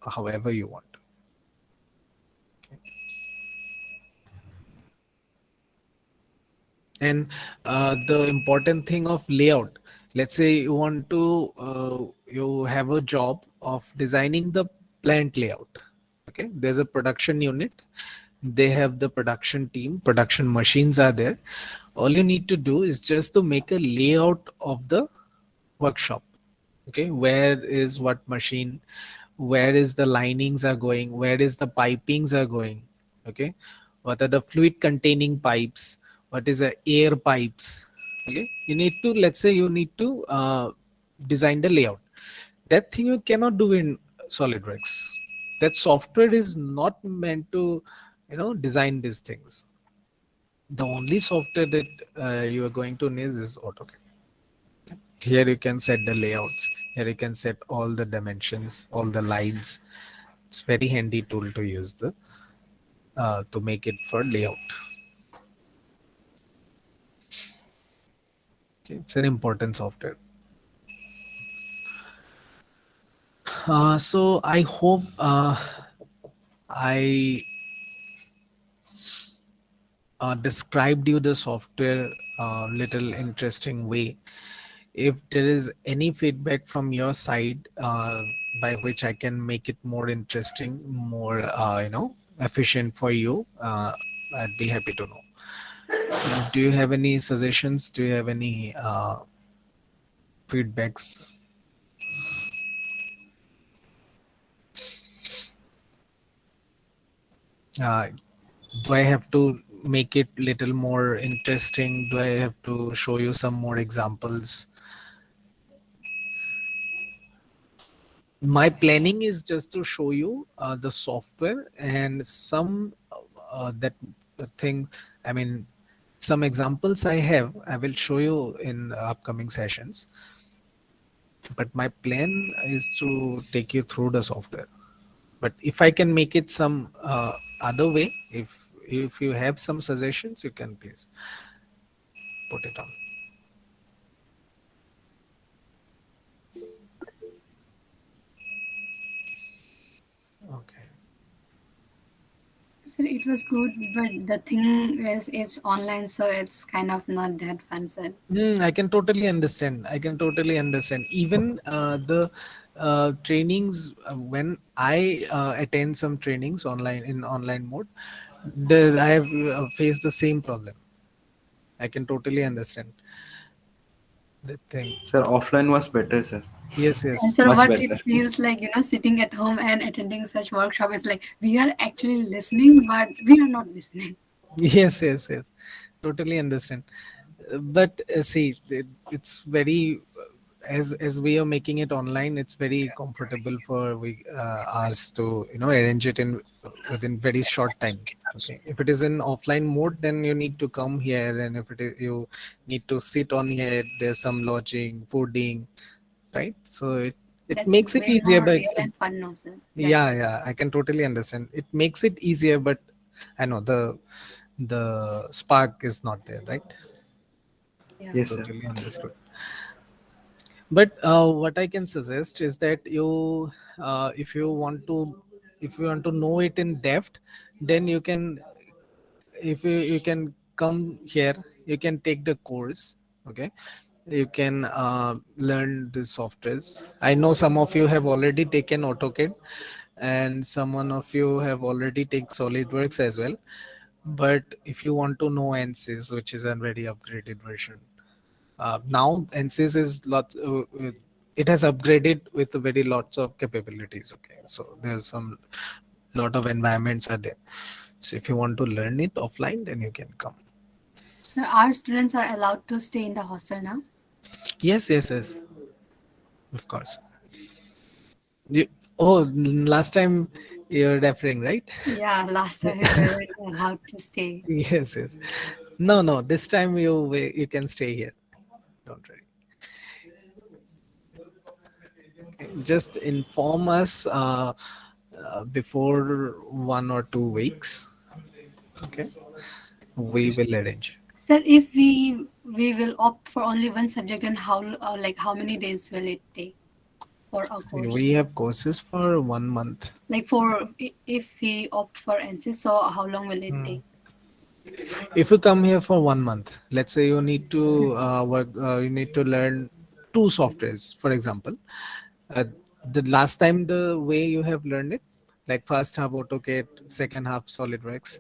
however you want. Okay. And the important thing of layout. Let's say you want to, you have a job of designing the plant layout. Okay, there's a production unit. They have the production team, production machines are there. All you need to do is just to make a layout of the workshop. Okay, where is what machine, where is the linings are going, where is the pipings are going. Okay, what are the fluid containing pipes, what is the air pipes. Okay, you need to, let's say you need to design the layout. That thing you cannot do in SolidWorks. That software is not meant to, design these things. The only software that you are going to need is AutoCAD. Here you can set the layouts. Here you can set all the dimensions, all the lines. It's very handy tool to use the to make it for layout. Okay, it's an important software. So I hope I described you the software little interesting way. If there is any feedback from your side by which I can make it more interesting, more efficient for you, I'd be happy to know. Do you have any suggestions? Do you have any feedbacks? Do I have to make it little more interesting? Do I have to show you some more examples? My planning is just to show you the software and some that thing. I mean, some examples I have. I will show you in upcoming sessions. But my plan is to take you through the software. But if I can make it some other way, if you have some suggestions, you can please put it on. Okay. Sir, it was good, but the thing is, it's online, so it's kind of not that fun, sir. I can totally understand. I can totally understand. Even the trainings when I attend some trainings online in online mode, I have faced the same problem. I can totally understand the thing. Sir, offline was better, sir. Yes, And yes. sir, Much what it better. feels like, sitting at home and attending such workshop is like we are actually listening, but we are not listening. Yes, yes, yes. Totally understand. But see, it's very as we are making it online, it's very comfortable for we us to arrange it in within very short time. Okay, if it is in offline mode, then you need to come here, and if it is, you need to sit on here. There's some lodging, fooding, right? So it That's makes it way easier, more but real and fun, no, sir. Than yeah, I can totally understand. It makes it easier, but I know the spark is not there, right? yeah. Yes, sir. Totally understood. But what I can suggest is that you if you want to know it in depth, then you can, if you can come here, you can take the course. Okay, you can learn the softwares. I know some of you have already taken AutoCAD, and someone of you have already taken SolidWorks as well. But if you want to know ANSYS, which is a very upgraded version, now NCS is lots. It has upgraded with very lots of capabilities. Okay, so there's some lot of environments are there. So if you want to learn it offline, then you can come. So our students are allowed to stay in the hostel now. Yes, yes, yes. Of course. You, oh, last time you're referring, right? Yeah, last time we were allowed to stay. Yes, yes. No, no. This time you can stay here. Don't worry. Okay. Just inform us before 1 or 2 weeks. Okay, we will arrange. Sir, if we will opt for only one subject, and how many days will it take for a See, course? we have courses for 1 month. Like if we opt for NC, so how long will it Hmm. take? If you come here for 1 month, let's say you need to work, you need to learn two softwares, for example. Uh, the last time the way you have learned it, like first half AutoCAD, second half SolidWorks.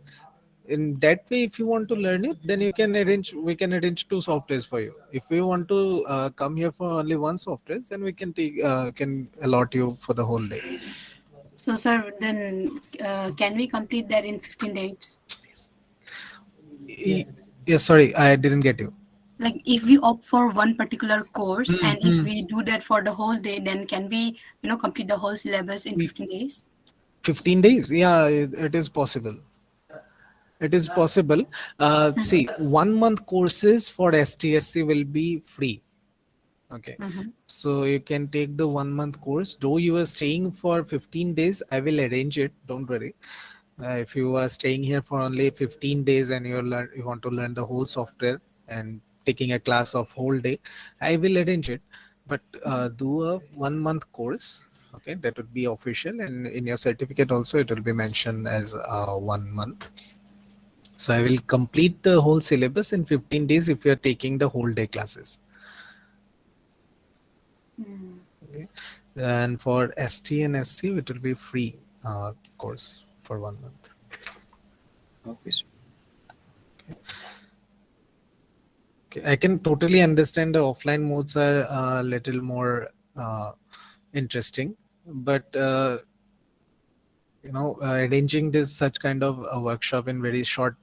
In that way, if you want to learn it, then you can arrange. We can arrange two softwares for you. If you want to come here for only one software, then we can take can allot you for the whole day. So, sir, then can we complete that in 15 days? Yes, sorry, I didn't get you. Like if we opt for one particular course, and if Mm-hmm. we do that for the whole day, then can we, complete the whole syllabus in 15 days? 15 days, yeah, it is possible. It is possible. See, 1 month courses for STSC will be free. Okay, Mm-hmm. so you can take the 1 month course. Though you are staying for 15 days, I will arrange it. Don't worry. If you are staying here for only 15 days and you want to learn the whole software and taking a class of whole day, I will arrange it. But do a 1 month course. Okay, that would be official, and in your certificate also it will be mentioned as 1 month. So I will complete the whole syllabus in 15 days if you are taking the whole day classes. Mm. Okay. And for ST and SC, it will be free course for 1 month. Okay, sir. Okay. I can totally understand the offline modes are a little more interesting, but arranging this such kind of a workshop in very short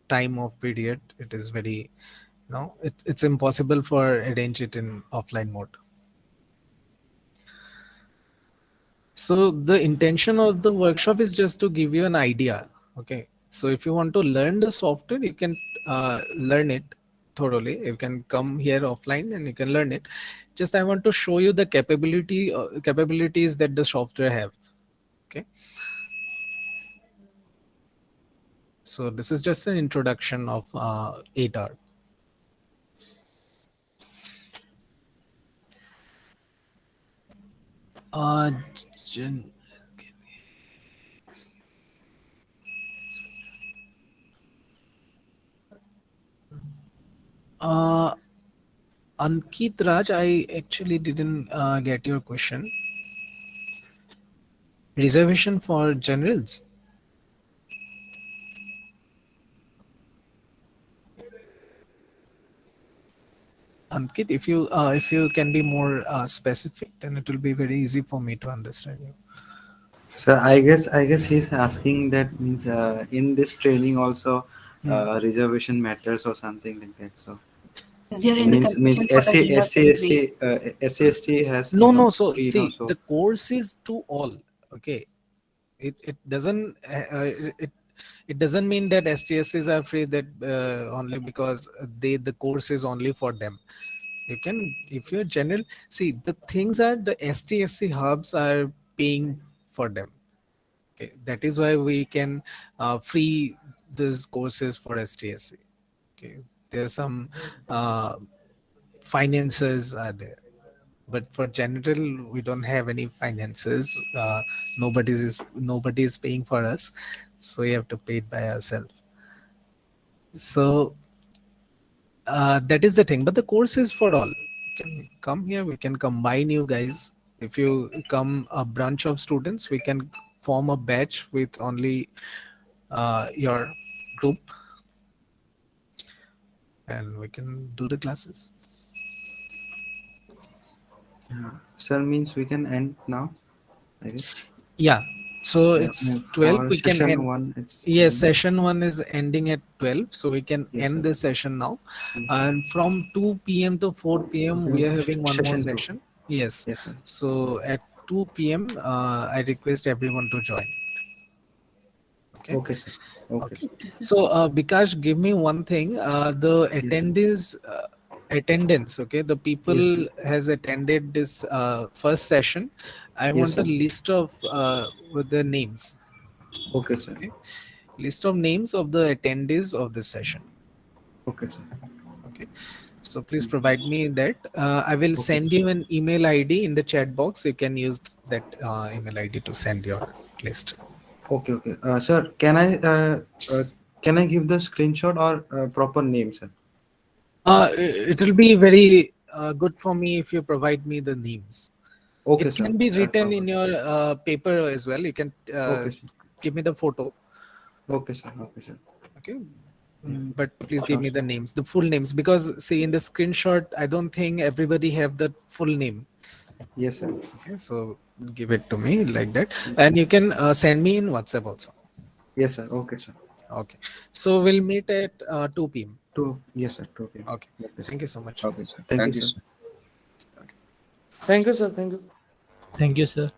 time of period, it is very, it's impossible for arrange it in offline mode. So the intention of the workshop is just to give you an idea. Okay. So if you want to learn the software, you can learn it thoroughly. You can come here offline and you can learn it. Just I want to show you the capabilities that the software have. Okay. So this is just an introduction of 8R. Uh, gen- uh, Ankit Raj, I actually didn't get your question. Reservation for generals. Ankit, if you can be more specific, then it will be very easy for me to understand you. So I guess he's asking that means in this training also reservation matters or something like that. So Is there any means concession for the general category? SC has No, no. So free no see, so the course is to all. Okay, it doesn't it doesn't mean that STSs are free that only because the course is only for them. You can, if you're general, see the things are the STSC hubs are paying for them. Okay, that is why we can free these courses for STSC. Okay, there's some uh, finances are there, but for general we don't have any finances. Nobody is paying for us, so we have to pay it by ourselves. So that is the thing, but the course is for all. You can come here, we can combine you guys. If you come a branch of students, we can form a batch with only your group, and we can do the classes. sir means we can end now, I guess. Yeah, so Yeah, it's and 12, for we can session end. one it's Yes, ending. session 1 is ending at 12, so we can Yes, end sir. this session now. Yes, sir. And from 2 p.m. to 4 p.m. we are having one more Session two. session. Yes, Yes, sir. so at 2 p.m. I request everyone to join. Okay. Okay, sir. Okay, Okay. sir. So Bikash, give me one thing. The Yes, sir. attendance. Okay, the people Yes, sir. has attended this first session. I Yes, want a sir. list of with the names. Okay, sir. Okay, list of names of the attendees of this session. Okay, sir. Okay, so please provide me that. I will Okay, send sir. you an email ID in the chat box. You can use that email ID to send your list. Okay, okay. Sir, can I give the screenshot or proper name, sir? It will be very good for me if you provide me the names. Okay, It sir. can be written Proper. in your paper as well. You can Okay, sir. give me the photo. Okay, sir. Okay, sir. Okay. Yeah. But please give Sure, me sir. the names, the full names, because see in the screenshot, I don't think everybody have the full name. Yes, sir. Okay, so give it to me like that, and you can send me in WhatsApp also. Yes, sir. Okay, sir. Okay, so we'll meet at 2 p.m. Yes, sir. Okay. Okay, Okay, sir. thank you so much. Okay, sir. Thank you, Thank you, sir. sir. Thank you, sir. Thank you, sir.